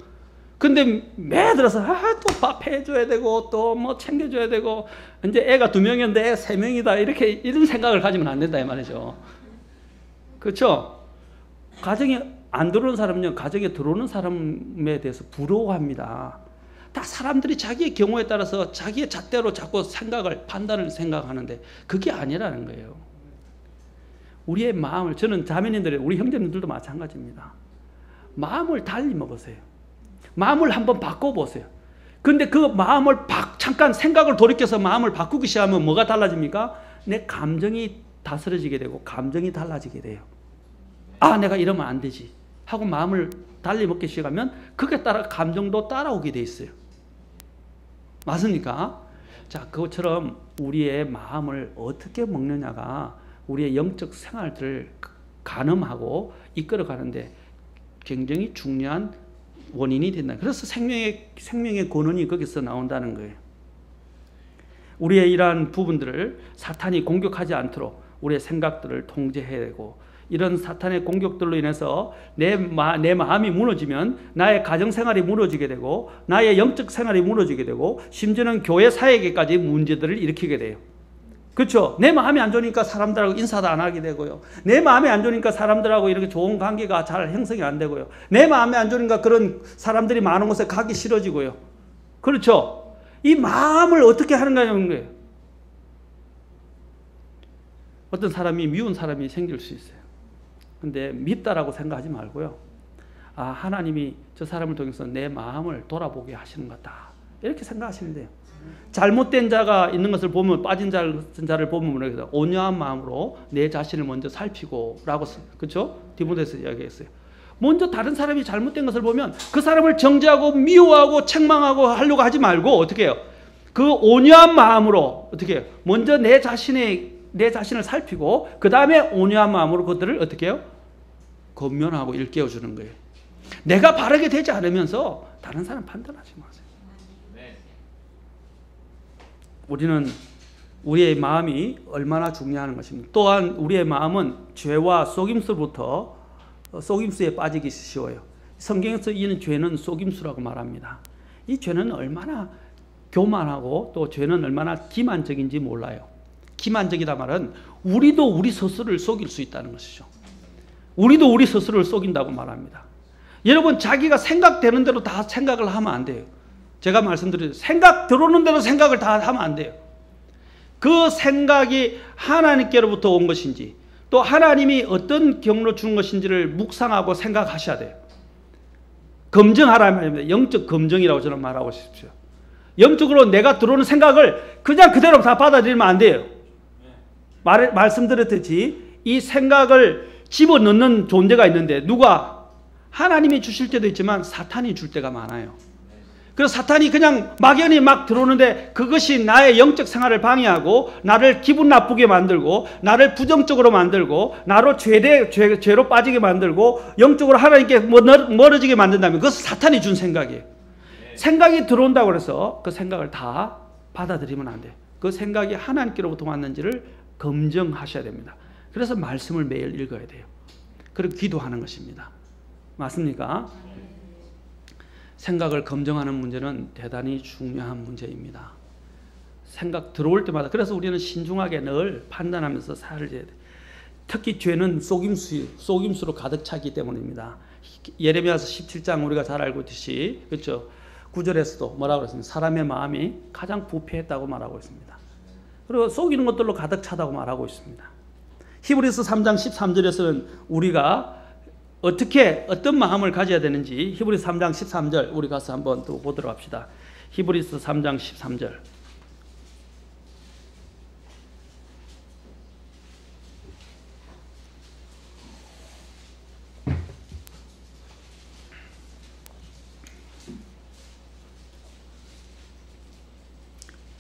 근데 매 들어서 또 밥 해줘야 되고 또 뭐 챙겨줘야 되고 이제 애가 2명이었는데 애가 3명이다 이렇게 이런 생각을 가지면 안 된다 이 말이죠. 그렇죠? 가정에 안 들어오는 사람은요 가정에 들어오는 사람에 대해서 부러워합니다. 다 사람들이 자기의 경우에 따라서 자기의 잣대로 자꾸 판단을 생각하는데 그게 아니라는 거예요. 우리의 마음을 저는 자매님들 우리 형제님들도 마찬가지입니다. 마음을 달리 먹으세요. 마음을 한번 바꿔보세요. 근데 그 마음을 잠깐 생각을 돌이켜서 마음을 바꾸기 시작하면 뭐가 달라집니까? 내 감정이 다스려지게 되고 감정이 달라지게 돼요. 아 내가 이러면 안 되지 하고 마음을 달리 먹기 시작하면 그게 따라 감정도 따라오게 돼 있어요. 맞습니까? 자 그것처럼 우리의 마음을 어떻게 먹느냐가 우리의 영적 생활들을 가늠하고 이끌어가는데 굉장히 중요한 원인이 된다. 그래서 생명의 근원이 거기서 나온다는 거예요. 우리의 이러한 부분들을 사탄이 공격하지 않도록 우리의 생각들을 통제해야 되고 이런 사탄의 공격들로 인해서 내 마음이 무너지면 나의 가정생활이 무너지게 되고 나의 영적 생활이 무너지게 되고 심지어는 교회 사회에게까지 문제들을 일으키게 돼요. 그렇죠? 내 마음이 안 좋으니까 사람들하고 인사도 안 하게 되고요. 내 마음이 안 좋으니까 사람들하고 이렇게 좋은 관계가 잘 형성이 안 되고요. 내 마음이 안 좋으니까 그런 사람들이 많은 곳에 가기 싫어지고요. 그렇죠? 이 마음을 어떻게 하는가는 거예요. 어떤 사람이 미운 사람이 생길 수 있어요. 근데 밉다라고 생각하지 말고요. 아, 하나님이 저 사람을 통해서 내 마음을 돌아보게 하시는 것 같다. 이렇게 생각하시면 돼요. 잘못된 자가 있는 것을 보면 빠진 자를 보면 온유한 마음으로 내 자신을 먼저 살피고 라고 그렇죠? 디모데서 이야기했어요. 먼저 다른 사람이 잘못된 것을 보면 그 사람을 정죄하고 미워하고 책망하고 하려고 하지 말고 어떻게 해요? 그 온유한 마음으로 어떻게 해요? 먼저 내 자신을 살피고 그 다음에 온유한 마음으로 그들을 어떻게 해요? 권면하고 일깨워 주는 거예요. 내가 바르게 되지 않으면서 다른 사람 판단하지 마세요. 우리는 우리의 마음이 얼마나 중요한 것입니다. 또한 우리의 마음은 죄와 속임수로부터 속임수에 빠지기 쉬워요. 성경에서 이는 죄는 속임수라고 말합니다. 이 죄는 얼마나 교만하고 또 죄는 얼마나 기만적인지 몰라요. 기만적이다 말은 우리도 우리 스스로를 속일 수 있다는 것이죠. 우리도 우리 스스로를 속인다고 말합니다. 여러분 자기가 생각되는 대로 다 생각을 하면 안 돼요. 제가 말씀드렸죠. 생각 들어오는 대로 생각을 다 하면 안 돼요. 그 생각이 하나님께로부터 온 것인지 또 하나님이 어떤 경로 준 것인지를 묵상하고 생각하셔야 돼요. 검증하라 말입니다. 영적 검증이라고 저는 말하고 싶죠. 영적으로 내가 들어오는 생각을 그냥 그대로 다 받아들이면 안 돼요. 말씀드렸듯이 이 생각을 집어넣는 존재가 있는데 누가? 하나님이 주실 때도 있지만 사탄이 줄 때가 많아요. 그래서 사탄이 그냥 막연히 막 들어오는데 그것이 나의 영적 생활을 방해하고 나를 기분 나쁘게 만들고 나를 부정적으로 만들고 나로 죄로 빠지게 만들고 영적으로 하나님께 멀어지게 만든다면 그것은 사탄이 준 생각이에요. 생각이 들어온다고 해서 그 생각을 다 받아들이면 안 돼요. 그 생각이 하나님께로부터 왔는지를 검증하셔야 됩니다. 그래서 말씀을 매일 읽어야 돼요. 그리고 기도하는 것입니다. 맞습니까? 생각을 검증하는 문제는 대단히 중요한 문제입니다. 생각 들어올 때마다 그래서 우리는 신중하게 늘 판단하면서 살아야 돼요. 특히 죄는 속임수로 가득 차기 때문입니다. 예레미야서 17장 우리가 잘 알고 있듯이 그렇죠? 9절에서도 뭐라고 그랬습니까? 사람의 마음이 가장 부패했다고 말하고 있습니다. 그리고 속이는 것들로 가득 차다고 말하고 있습니다. 히브리서 3장 13절에서는 우리가 어떤 마음을 가져야 되는지 히브리서 3장 13절 우리 가서 한번 또 보도록 합시다. 히브리서 3장 13절.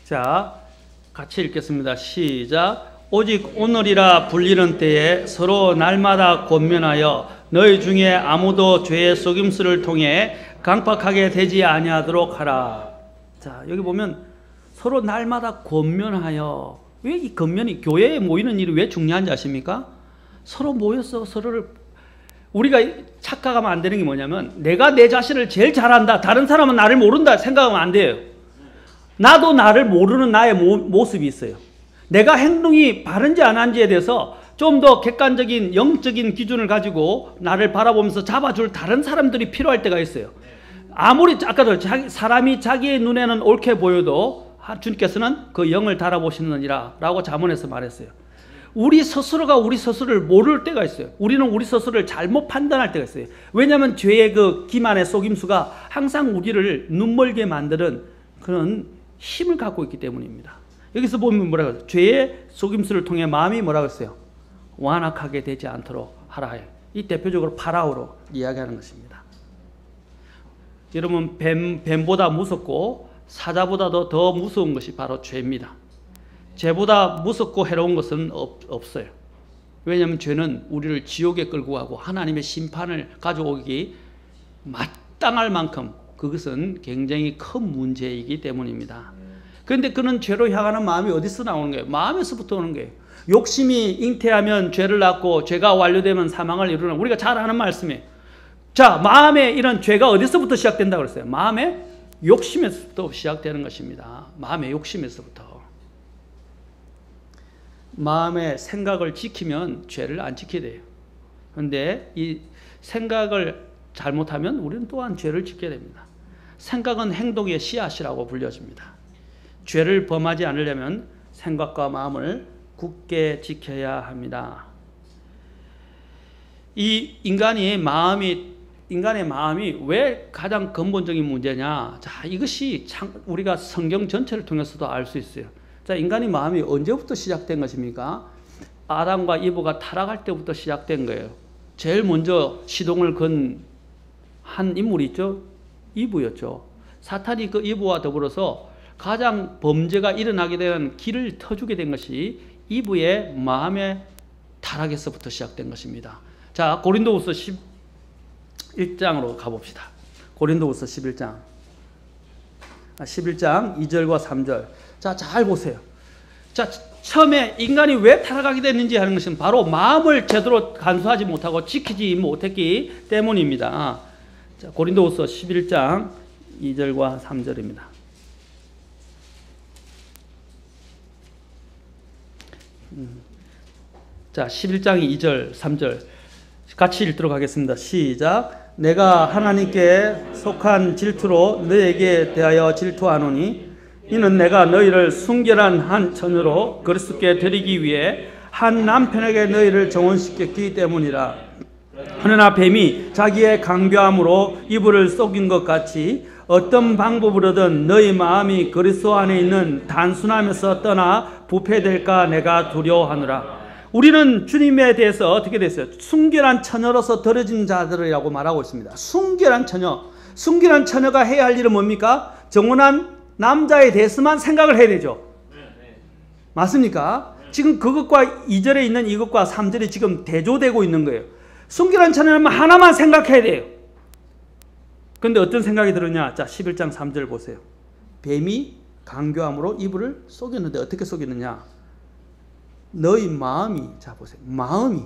자, 같이 읽겠습니다. 시작. 오직 오늘이라 불리는 때에 서로 날마다 권면하여 너희 중에 아무도 죄의 속임수를 통해 강팍하게 되지 아니하도록 하라. 자, 여기 보면 서로 날마다 권면하여. 왜 이 권면이 교회에 모이는 일이 왜 중요한지 아십니까? 서로 모여서 서로를, 우리가 착각하면 안 되는 게 뭐냐면 내가 내 자신을 제일 잘한다, 다른 사람은 나를 모른다 생각하면 안 돼요. 나도 나를 모르는 나의 모습이 있어요. 내가 행동이 바른지 안 한지에 대해서 좀 더 객관적인 영적인 기준을 가지고 나를 바라보면서 잡아줄 다른 사람들이 필요할 때가 있어요. 아무리 아까도 사람이 자기의 눈에는 옳게 보여도 주님께서는 그 영을 달아보시느니라 라고 잠언에서 말했어요. 우리 스스로가 우리 스스로를 모를 때가 있어요. 우리는 우리 스스로를 잘못 판단할 때가 있어요. 왜냐하면 죄의 그 기만의 속임수가 항상 우리를 눈멀게 만드는 그런 힘을 갖고 있기 때문입니다. 여기서 보면 뭐라고 해요? 죄의 속임수를 통해 마음이 뭐라고 했어요? 완악하게 되지 않도록 하라. 이 대표적으로 파라오로 이야기하는 것입니다. 여러분, 뱀보다 무섭고 사자보다도 더 무서운 것이 바로 죄입니다. 죄보다 무섭고 해로운 것은 없어요. 왜냐하면 죄는 우리를 지옥에 끌고 가고 하나님의 심판을 가져오기 마땅할 만큼 그것은 굉장히 큰 문제이기 때문입니다. 그런데 그는 죄로 향하는 마음이 어디서 나오는 거예요? 마음에서부터 오는 거예요. 욕심이 잉태하면 죄를 낳고 죄가 완료되면 사망을 이루는, 우리가 잘 아는 말씀이에요. 자, 마음에 이런 죄가 어디서부터 시작된다고 그랬어요? 마음의 욕심에서부터 시작되는 것입니다. 마음의 욕심에서부터. 마음의 생각을 지키면 죄를 안 지키게 돼요. 그런데 이 생각을 잘못하면 우리는 또한 죄를 짓게 됩니다. 생각은 행동의 씨앗이라고 불려집니다. 죄를 범하지 않으려면 생각과 마음을 굳게 지켜야 합니다. 이 인간의 마음이 왜 가장 근본적인 문제냐? 자, 이것이 우리가 성경 전체를 통해서도 알 수 있어요. 자, 인간의 마음이 언제부터 시작된 것입니까? 아담과 이브가 타락할 때부터 시작된 거예요. 제일 먼저 시동을 건 한 인물이 있죠? 이브였죠. 사탄이 그 이브와 더불어서 가장 범죄가 일어나게 되는 길을 터주게 된 것이 이브의 마음의 타락에서부터 시작된 것입니다. 자, 고린도후서 11장으로 가봅시다. 고린도후서 11장 2절과 3절. 자, 잘 보세요. 자, 처음에 인간이 왜 타락하게 됐는지 하는 것은 바로 마음을 제대로 간수하지 못하고 지키지 못했기 때문입니다. 자, 고린도후서 11장 2절과 3절입니다. 자, 11장 2절 3절 같이 읽도록 하겠습니다. 시작. 내가 하나님께 속한 질투로 너에게 대하여 질투하노니 이는 내가 너희를 순결한 한 처녀로 그리스도께 드리기 위해 한 남편에게 너희를 정혼시켰기 때문이라. 그러나 뱀이 자기의 강교함으로 이브를 속인 것 같이 어떤 방법으로든 너희 마음이 그리스도 안에 있는 단순함에서 떠나 부패될까 내가 두려워하노라. 우리는 주님에 대해서 어떻게 됐어요? 순결한 처녀로서 들어진 자들이라고 말하고 있습니다. 순결한 처녀. 순결한 처녀가 해야 할 일은 뭡니까? 정혼한 남자에 대해서만 생각을 해야 되죠. 맞습니까? 지금 그것과 2절에 있는 이것과 3절이 지금 대조되고 있는 거예요. 순결한 처녀는 하나만 생각해야 돼요. 그런데 어떤 생각이 들었냐? 자, 11장 3절 보세요. 뱀이 강교함으로 이브를 속였는데 어떻게 속였느냐? 너희 마음이, 자 보세요. 마음이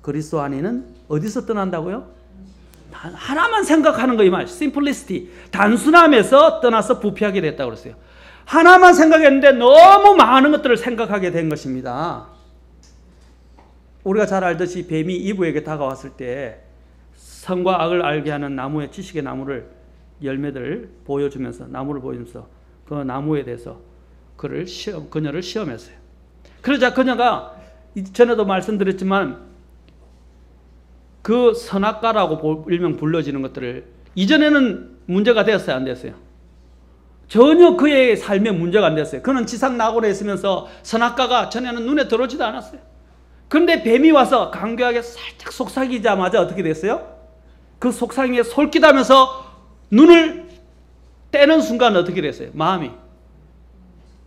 그리스도 안에는 어디서 떠난다고요? 하나만 생각하는 거 이 말. 심플리시티. 단순함에서 떠나서 부패하게 됐다고 그랬어요. 하나만 생각했는데 너무 많은 것들을 생각하게 된 것입니다. 우리가 잘 알듯이 뱀이 이브에게 다가왔을 때 선과 악을 알게 하는 나무의 지식의 나무를 열매들을 보여주면서 나무를 보여주면서 그 나무에 대해서 그녀를 시험했어요. 그러자 그녀가 전에도 말씀드렸지만 그 선악과라고 일명 불려지는 것들을 이전에는 문제가 되었어요, 안 됐어요? 전혀 그의 삶에 문제가 안 됐어요. 그는 지상 낙원에 있으면서 선악과가 전에는 눈에 들어오지도 않았어요. 그런데 뱀이 와서 강교하게 살짝 속삭이자마자 어떻게 됐어요? 그 속삭임에 솔깃하면서 눈을 떼는 순간 어떻게 됐어요? 마음이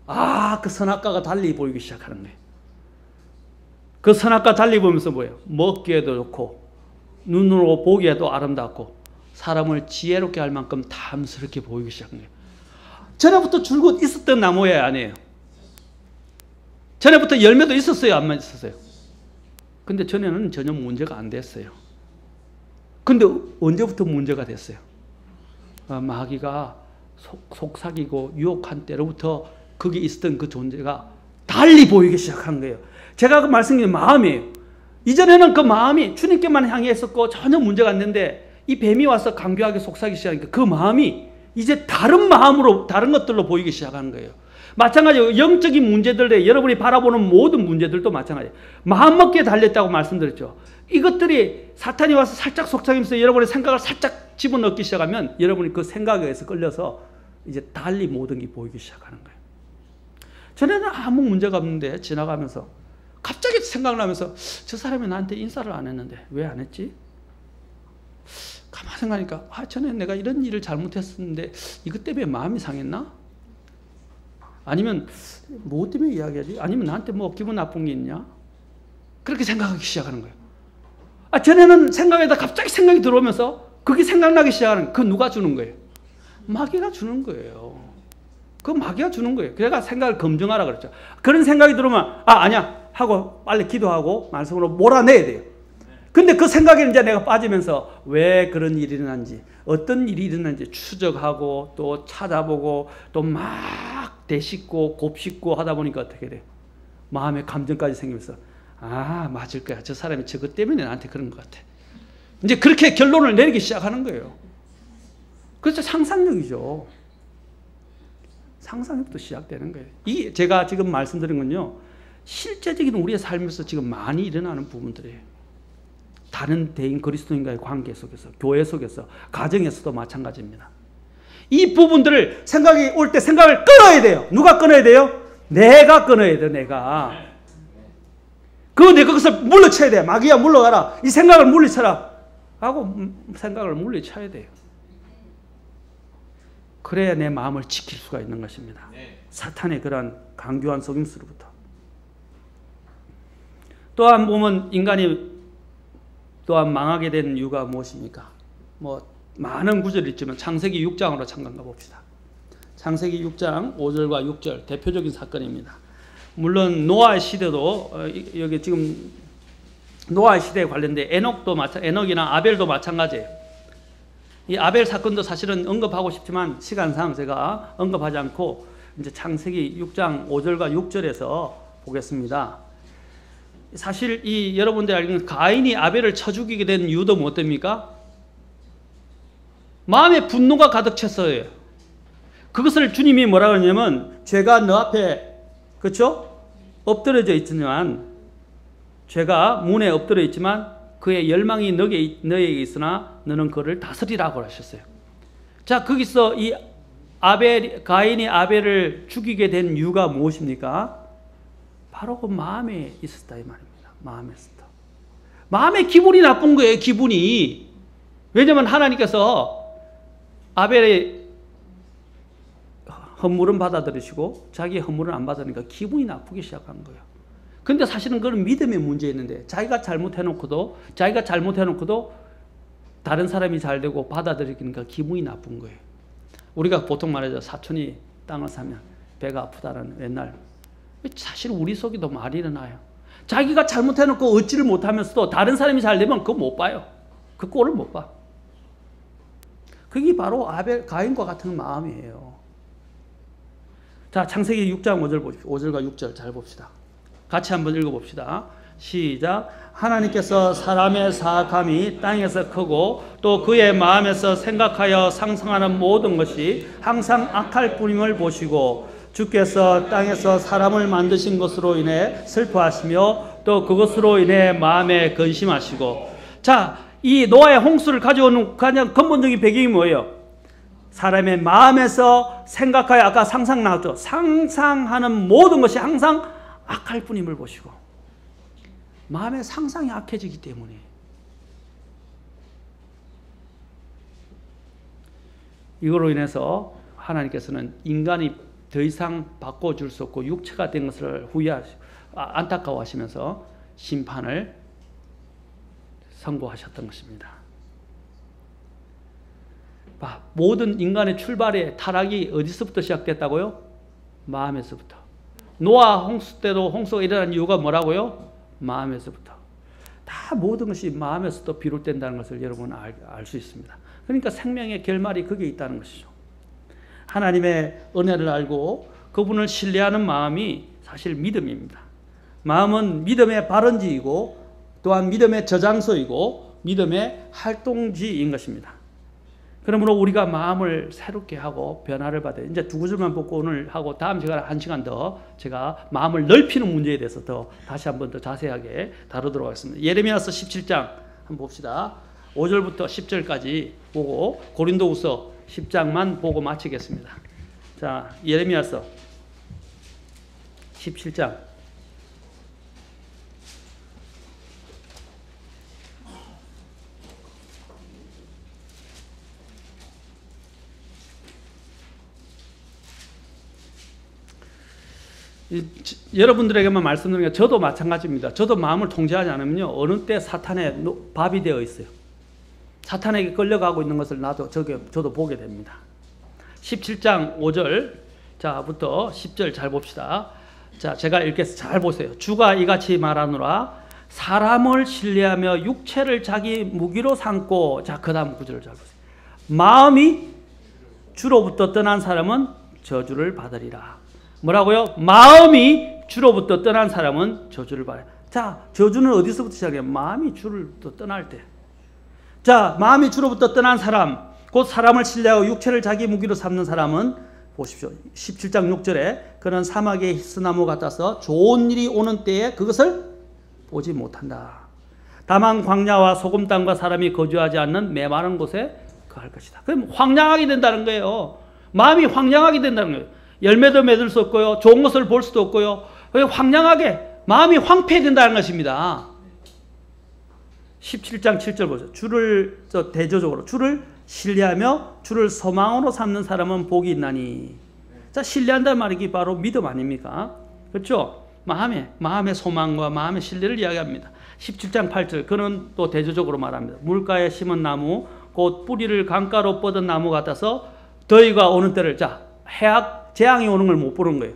그 선악과가 달리 보이기 시작하는 거예요. 그 선악과 달리 보면서 뭐예요? 먹기에도 좋고 눈으로 보기에도 아름답고 사람을 지혜롭게 할 만큼 탐스럽게 보이기 시작한 거예요. 전에부터 줄곧 있었던 나무예요, 아니에요? 전에부터 열매도 있었어요, 안 있었어요? 근데 전에는 전혀 문제가 안 됐어요. 근데 언제부터 문제가 됐어요? 마귀가 속삭이고 유혹한 때로부터 거기에 있었던 그 존재가 달리 보이기 시작한 거예요. 제가 그 말씀드린 마음이에요. 이전에는 그 마음이 주님께만 향해 있었고 전혀 문제가 안 됐는데 이 뱀이 와서 강교하게 속삭이기 시작하니까 그 마음이 이제 다른 마음으로, 다른 것들로 보이기 시작하는 거예요. 마찬가지로 영적인 문제들에 여러분이 바라보는 모든 문제들도 마찬가지예요. 마음먹기에 달렸다고 말씀드렸죠. 이것들이 사탄이 와서 살짝 속삭이면서 여러분의 생각을 살짝 집어넣기 시작하면 여러분이 그 생각에 의해서 끌려서 이제 달리 모든 게 보이기 시작하는 거예요. 전에는 아무 문제가 없는데 지나가면서 갑자기 생각나면서 저 사람이 나한테 인사를 안 했는데 왜 안 했지? 가만히 생각하니까 전에 내가 이런 일을 잘못했었는데 이것 때문에 마음이 상했나? 아니면 뭐 때문에 이야기하지? 아니면 나한테 뭐 기분 나쁜 게 있냐? 그렇게 생각하기 시작하는 거예요. 전에는 생각에다 갑자기 생각이 들어오면서 그게 생각나기 시작하는, 그 누가 주는 거예요? 마귀가 주는 거예요. 그 마귀가 주는 거예요. 그래가 생각을 검증하라 그랬죠. 그런 생각이 들어오면 아니야 하고 빨리 기도하고 말씀으로 몰아내야 돼요. 근데 그 생각에 이제 내가 빠지면서 왜 그런 일이 일어난지, 어떤 일이 일어난지 추적하고 또 찾아보고 또 막 되씹고 곱씹고 하다 보니까 어떻게 돼요? 마음의 감정까지 생기면서 맞을 거야. 저 사람이 저것 때문에 나한테 그런 것 같아. 이제 그렇게 결론을 내리기 시작하는 거예요. 그렇죠. 상상력이죠. 상상력부터 시작되는 거예요. 이게 제가 지금 말씀드린 건요, 실제적인 우리의 삶에서 지금 많이 일어나는 부분들이에요. 다른 대인 그리스도인과의 관계 속에서, 교회 속에서, 가정에서도 마찬가지입니다. 이 부분들을 생각이 올 때 생각을 끊어야 돼요. 누가 끊어야 돼요? 내가 끊어야 돼요. 내가. 그것을 물리쳐야 돼요. 마귀야 물러가라. 이 생각을 물리쳐라. 하고 생각을 물리쳐야 돼요. 그래야 내 마음을 지킬 수가 있는 것입니다. 사탄의 그러한 강교한 속임수로부터. 또한 보면 인간이 또한 망하게 된 이유가 무엇입니까? 많은 구절이 있지만 창세기 6장으로 잠깐 가봅시다. 창세기 6장 5절과 6절 대표적인 사건입니다. 물론 노아의 시대도 여기 지금 노아의 시대에 관련된 에녹이나 아벨도 마찬가지예요. 이 아벨 사건도 사실은 언급하고 싶지만 시간상 제가 언급하지 않고 이제 창세기 6장 5절과 6절에서 보겠습니다. 사실 이 여러분들이 알기는 가인이 아벨을 쳐 죽이게 된 이유도 뭐 됩니까? 마음에 분노가 가득 찼어요. 그것을 주님이 뭐라 그러냐면 죄가 너 앞에 그렇죠? 엎드려져 있지만 죄가 문에 엎드려 있지만 그의 열망이 너에게 있으나 너는 그를 다스리라고 하셨어요. 자, 거기서 이 가인이 아벨을 죽이게 된 이유가 무엇입니까? 바로 그 마음에 있었다 이 말입니다. 마음에 있었다. 마음의 기분이 나쁜 거예요. 기분이. 왜냐하면 하나님께서 아벨의 헌물은 받아들이시고 자기의 헌물은 안 받으니까 기분이 나쁘기 시작한 거예요. 근데 사실은 그건 믿음의 문제였는데 자기가 잘못해놓고도 다른 사람이 잘 되고 받아들이니까 기분이 나쁜 거예요. 우리가 보통 말하죠. 사촌이 땅을 사면 배가 아프다는 옛날. 사실 우리 속에도 말이 일어나요. 자기가 잘못해놓고 얻지를 못하면서도 다른 사람이 잘 되면 그거 못 봐요. 그 꼴을 못 봐. 그게 바로 가인과 같은 마음이에요. 자, 창세기 6장 5절 보십시오. 5절과 6절 잘 봅시다. 같이 한번 읽어봅시다. 시작. 하나님께서 사람의 사악함이 땅에서 크고 또 그의 마음에서 생각하여 상상하는 모든 것이 항상 악할 뿐임을 보시고 주께서 땅에서 사람을 만드신 것으로 인해 슬퍼하시며 또 그것으로 인해 마음에 근심하시고. 자, 이 노아의 홍수를 가져오는 가장 근본적인 배경이 뭐예요? 사람의 마음에서 생각하여 아까 상상 나왔죠. 상상하는 모든 것이 항상 악할 뿐임을 보시고. 마음의 상상이 악해지기 때문에. 이거로 인해서 하나님께서는 인간이 더 이상 바꿔줄 수 없고 육체가 된 것을 안타까워하시면서 심판을 선고하셨던 것입니다. 모든 인간의 출발의 타락이 어디서부터 시작됐다고요? 마음에서부터. 노아 홍수 때도 홍수가 일어난 이유가 뭐라고요? 마음에서부터. 다 모든 것이 마음에서부터 비롯된다는 것을 여러분은 알 수 있습니다. 그러니까 생명의 결말이 거기에 있다는 것이죠. 하나님의 은혜를 알고 그분을 신뢰하는 마음이 사실 믿음입니다. 마음은 믿음의 발원지이고 또한 믿음의 저장소이고 믿음의 활동지인 것입니다. 그러므로 우리가 마음을 새롭게 하고 변화를 받아요. 이제 두 구절만 보고 오늘 하고 다음 시간에 1시간 더 제가 마음을 넓히는 문제에 대해서 더 다시 한번 더 자세하게 다루도록 하겠습니다. 예레미야서 17장 한번 봅시다. 5절부터 10절까지 보고 고린도후서 10장만 보고 마치겠습니다. 자, 예레미야서 17장. 여러분들에게만 말씀드리는 게 저도 마찬가지입니다. 저도 마음을 통제하지 않으면요 어느 때 사탄의 밥이 되어 있어요. 사탄에게 끌려가고 있는 것을 저도 보게 됩니다. 17장 5절 자부터 10절 잘 봅시다. 자, 제가 읽겠습니다. 잘 보세요. 주가 이같이 말하노라. 사람을 신뢰하며 육체를 자기 무기로 삼고, 자, 그 다음 구절을 잘 보세요. 마음이 주로부터 떠난 사람은 저주를 받으리라. 뭐라고요? 마음이 주로부터 떠난 사람은 저주를 받아요. 자, 저주는 어디서부터 시작해요? 마음이 주로부터 떠날 때. 자, 마음이 주로부터 떠난 사람, 곧 사람을 신뢰하고 육체를 자기 무기로 삼는 사람은 보십시오. 17장 6절에 그는 사막의 히스나무 같아서 좋은 일이 오는 때에 그것을 보지 못한다. 다만 광야와 소금 땅과 사람이 거주하지 않는 메마른 곳에 거할 것이다. 그럼 황량하게 된다는 거예요. 마음이 황량하게 된다는 거예요. 열매도 맺을 수 없고요. 좋은 것을 볼 수도 없고요. 황량하게 마음이 황폐해진다는 것입니다. 17장 7절 보세요. 주를 대조적으로 주를 신뢰하며 주를 소망으로 삼는 사람은 복이 있나니. 자, 신뢰한다는 말이 바로 믿음 아닙니까? 그렇죠? 마음의 소망과 마음의 신뢰를 이야기합니다. 17장 8절 그는 또 대조적으로 말합니다. 물가에 심은 나무 곧 뿌리를 강가로 뻗은 나무 같아서 더위가 오는 때를, 자, 재앙이 오는 걸 못 보는 거예요.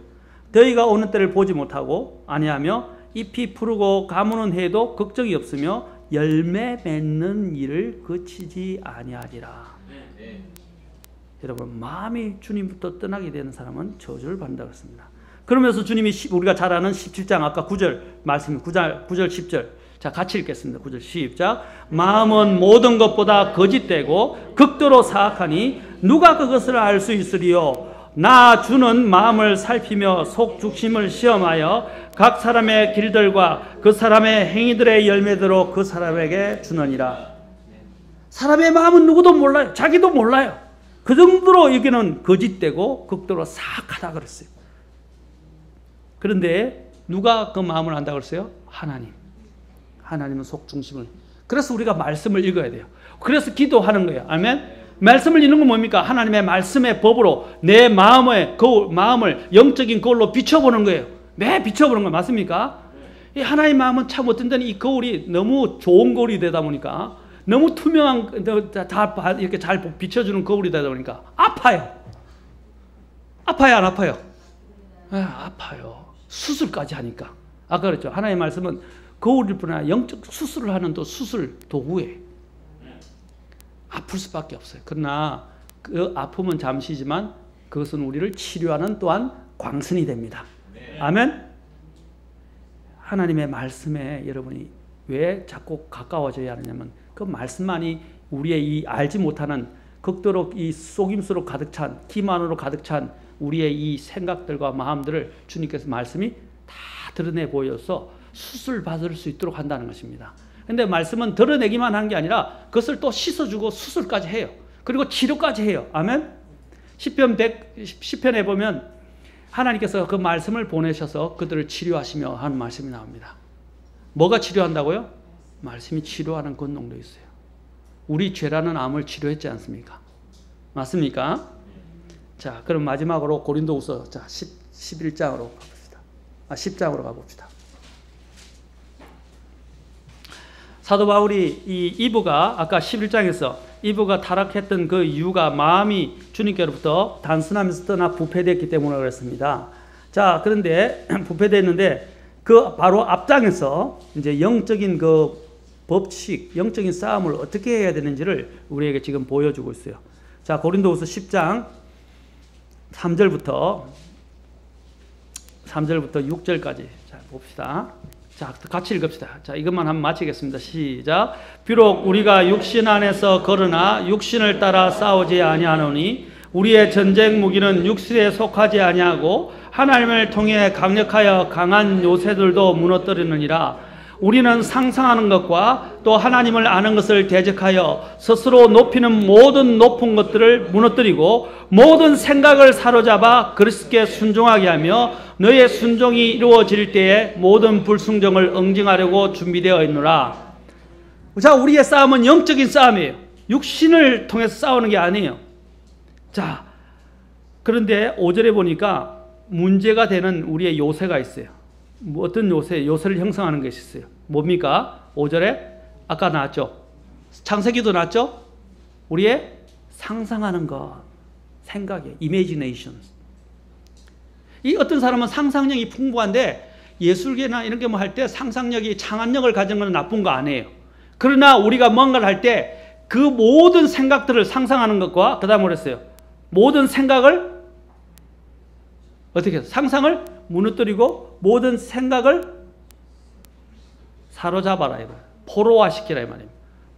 더위가 오는 때를 보지 못하고 아니하며 잎이 푸르고 가무는 해도 걱정이 없으며 열매 맺는 일을 그치지 아니하리라. 여러분, 마음이 주님부터 떠나게 되는 사람은 저주를 받는다고 했습니다. 그러면서 주님이 우리가 잘 아는 17장 아까 9절 말씀 9절 10절 자, 같이 읽겠습니다. 9절 시작. 마음은 모든 것보다 거짓되고 극도로 사악하니 누가 그것을 알 수 있으리요? 나 주는 마음을 살피며 속 중심을 시험하여 각 사람의 길들과 그 사람의 행위들의 열매대로 그 사람에게 주느니라. 사람의 마음은 누구도 몰라요. 자기도 몰라요. 그 정도로 여기는 거짓되고 극도로 사악하다 그랬어요. 그런데 누가 그 마음을 안다고 그랬어요? 하나님. 하나님은 속 중심을. 그래서 우리가 말씀을 읽어야 돼요. 그래서 기도하는 거예요. 아멘. 말씀을 읽는 건 뭡니까? 하나님의 말씀의 법으로 내 마음을 영적인 거울로 비춰보는 거예요. 매 비춰보는 거 맞습니까? 이 하나님의 마음은 참 어떤 때는 이 거울이 너무 좋은 거울이 되다 보니까 너무 투명한, 이렇게 잘 비춰주는 거울이 되다 보니까 아파요. 아파요, 안 아파요? 아파요. 수술까지 하니까. 아까 그랬죠. 하나님의 말씀은 거울일 뿐 아니라 영적 수술을 하는 또 수술 도구예요. 아플 수밖에 없어요. 그러나 그 아픔은 잠시지만 그것은 우리를 치료하는 또한 광선이 됩니다. 아멘. 하나님의 말씀에 여러분이 왜 자꾸 가까워져야 하느냐면 그 말씀만이 우리의 이 알지 못하는 극도로 이 속임수로 가득 찬 기만으로 가득 찬 우리의 이 생각들과 마음들을 주님께서 말씀이 다 드러내 보여서 수술 받을 수 있도록 한다는 것입니다. 근데 말씀은 드러내기만 하는 게 아니라 그것을 또 씻어주고 수술까지 해요. 그리고 치료까지 해요. 아멘. 시편에 보면 하나님께서 그 말씀을 보내셔서 그들을 치료하시며 하는 말씀이 나옵니다. 뭐가 치료한다고요? 말씀이 치료하는 권능도 있어요. 우리 죄라는 암을 치료했지 않습니까? 맞습니까? 자, 그럼 마지막으로 고린도후서 11장으로 가봅시다. 10장으로 가봅시다. 사도 바울이 이 이브가 아까 11장에서 이브가 타락했던 그 이유가 마음이 주님께로부터 단순하면서 떠나 부패됐기 때문에 그랬습니다. 자, 그런데 부패됐는데 그 바로 앞장에서 이제 영적인 그 법칙, 영적인 싸움을 어떻게 해야 되는지를 우리에게 지금 보여주고 있어요. 자, 고린도후서 10장 3절부터 6절까지 자, 봅시다. 자, 같이 읽읍시다. 자, 이것만 한번 마치겠습니다. 시작. 비록 우리가 육신 안에서 걸으나 육신을 따라 싸우지 아니하노니 우리의 전쟁 무기는 육신에 속하지 아니하고 하나님을 통해 강력하여 강한 요새들도 무너뜨리느니라. 우리는 상상하는 것과 또 하나님을 아는 것을 대적하여 스스로 높이는 모든 높은 것들을 무너뜨리고 모든 생각을 사로잡아 그리스도께 순종하게 하며 너의 순종이 이루어질 때에 모든 불순종을 응징하려고 준비되어 있노라. 자, 우리의 싸움은 영적인 싸움이에요. 육신을 통해서 싸우는 게 아니에요. 자, 그런데 5절에 보니까 문제가 되는 우리의 요새가 있어요. 어떤 요새를 형성하는 것이 있어요. 뭡니까? 5절에 아까 나왔죠. 창세기도 나왔죠. 우리의 상상하는 것, 생각이에요. imagination. 이 어떤 사람은 상상력이 풍부한데 예술계나 이런 게 뭐 할 때 상상력이 창안력을 가진 건 나쁜 거 아니에요. 그러나 우리가 뭔가를 할 때 그 모든 생각들을 상상하는 것과 그 다음에 뭐랬어요? 모든 생각을 어떻게 해서 상상을 무너뜨리고 모든 생각을 사로잡아라 이거예요. 포로화시키라 이 말입니다.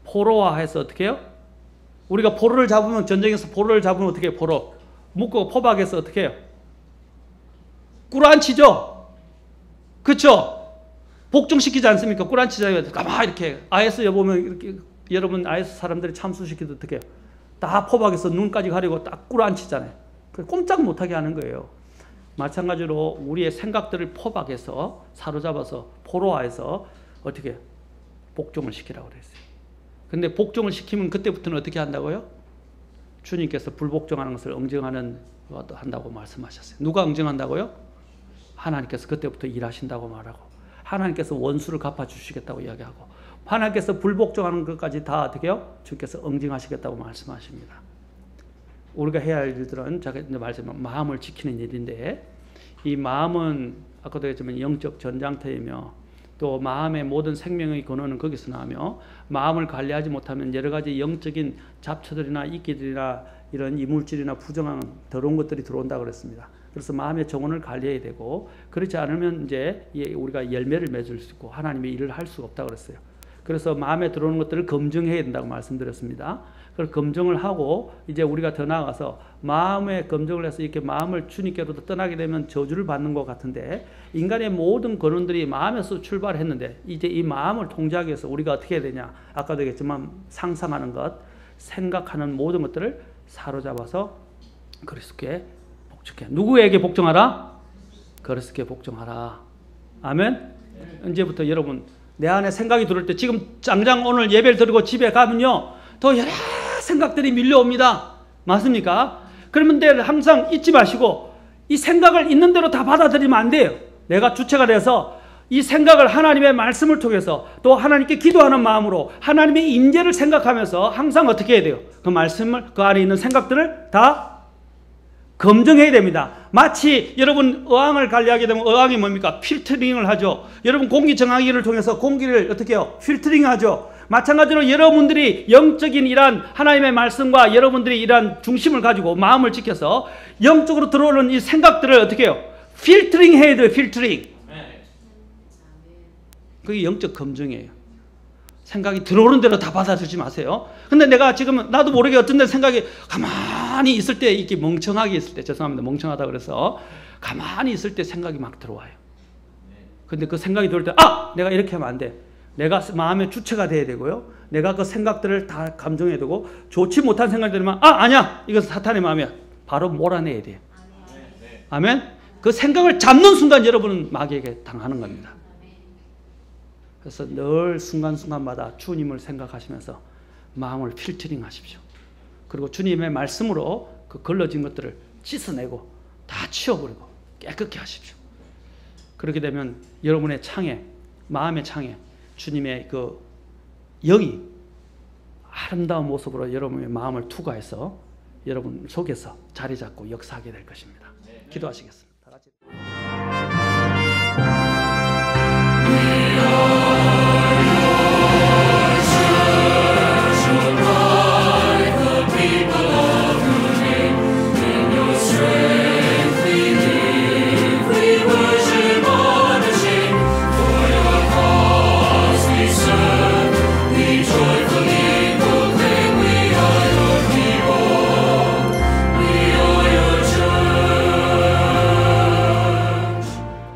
포로화해서 어떻게 해요? 우리가 포로를 잡으면 전쟁에서 포로를 잡으면 어떻게 해요? 포로 묶고 포박해서 어떻게 해요? 꿇어앉히죠. 그렇죠? 복종시키지 않습니까? 꿇어앉히잖아요. 가만 이렇게 IS 여보면 이렇게 여러분 IS 사람들이 참수시키도 어떻게 해요? 다 포박해서 눈까지 가리고 딱 꿇어앉히잖아요. 꼼짝 못하게 하는 거예요. 마찬가지로 우리의 생각들을 포박해서 사로잡아서 포로화해서 어떻게 복종을 시키라고 그랬어요. 근데 복종을 시키면 그때부터는 어떻게 한다고요? 주님께서 불복종하는 것을 응징하는 것도 한다고 말씀하셨어요. 누가 응징한다고요? 하나님께서 그때부터 일하신다고 말하고 하나님께서 원수를 갚아주시겠다고 이야기하고 하나님께서 불복종하는 것까지 다 어떻게 해요? 주께서 응징하시겠다고 말씀하십니다. 우리가 해야 할 일들은 제가 이제 말씀하면 마음을 지키는 일인데 이 마음은 아까도 했지만 영적 전장터이며 또 마음의 모든 생명의 근원은 거기서 나며 마음을 관리하지 못하면 여러 가지 영적인 잡초들이나 이끼들이나 이런 이물질이나 부정한 더러운 것들이 들어온다고 그랬습니다. 그래서 마음의 정원을 관리해야 되고 그렇지 않으면 이제 우리가 열매를 맺을 수 있고 하나님의 일을 할 수가 없다고 그랬어요. 그래서 마음에 들어오는 것들을 검증해야 된다고 말씀드렸습니다. 그걸 검증을 하고 이제 우리가 더 나아가서 마음의 검증을 해서 이렇게 마음을 주님께로도 떠나게 되면 저주를 받는 것 같은데 인간의 모든 근원들이 마음에서 출발했는데 이제 이 마음을 통제하기 위해서 우리가 어떻게 해야 되냐? 아까도 얘기했지만 상상하는 것, 생각하는 모든 것들을 사로잡아서 그리스도께 복종해. 누구에게 복종하라? 그리스도께 복종하라. 아멘? 언제부터 여러분 내 안에 생각이 들어올 때 지금 당장 오늘 예배를 드리고 집에 가면요 더 여러 생각들이 밀려옵니다. 맞습니까? 그러면 항상 잊지 마시고 이 생각을 있는 대로 다 받아들이면 안 돼요. 내가 주체가 돼서 이 생각을 하나님의 말씀을 통해서 또 하나님께 기도하는 마음으로 하나님의 임재를 생각하면서 항상 어떻게 해야 돼요? 그 말씀을 그 안에 있는 생각들을 다 검증해야 됩니다. 마치 여러분 어항을 관리하게 되면 어항이 뭡니까? 필터링을 하죠. 여러분 공기정화기를 통해서 공기를 어떻게 해요? 필터링하죠. 마찬가지로 여러분들이 영적인 이러한 하나님의 말씀과 여러분들이 이러한 중심을 가지고 마음을 지켜서 영적으로 들어오는 이 생각들을 어떻게 해요? 필터링 해야 돼요. 필터링. 그게 영적 검증이에요. 생각이 들어오는 대로 다 받아들이지 마세요. 근데 내가 지금 나도 모르게 어떤 데 생각이 가만히 있을 때 이렇게 멍청하게 있을 때 죄송합니다. 멍청하다 그래서 가만히 있을 때 생각이 막 들어와요. 근데 그 생각이 들어올 때 내가 이렇게 하면 안 돼. 내가 마음의 주체가 돼야 되고요. 내가 그 생각들을 다 감정해야 되고 좋지 못한 생각이 들면 아니야. 이건 사탄의 마음이야. 바로 몰아내야 돼요. 아멘. 그 생각을 잡는 순간 여러분은 마귀에게 당하는 겁니다. 그래서 늘 순간순간마다 주님을 생각하시면서 마음을 필터링 하십시오. 그리고 주님의 말씀으로 그 걸러진 것들을 씻어내고 다 치워버리고 깨끗게 하십시오. 그렇게 되면 여러분의 창에, 마음의 창에 주님의 그 영이 아름다운 모습으로 여러분의 마음을 투과해서 여러분 속에서 자리 잡고 역사하게 될 것입니다. 기도하시겠습니다. 다 같이.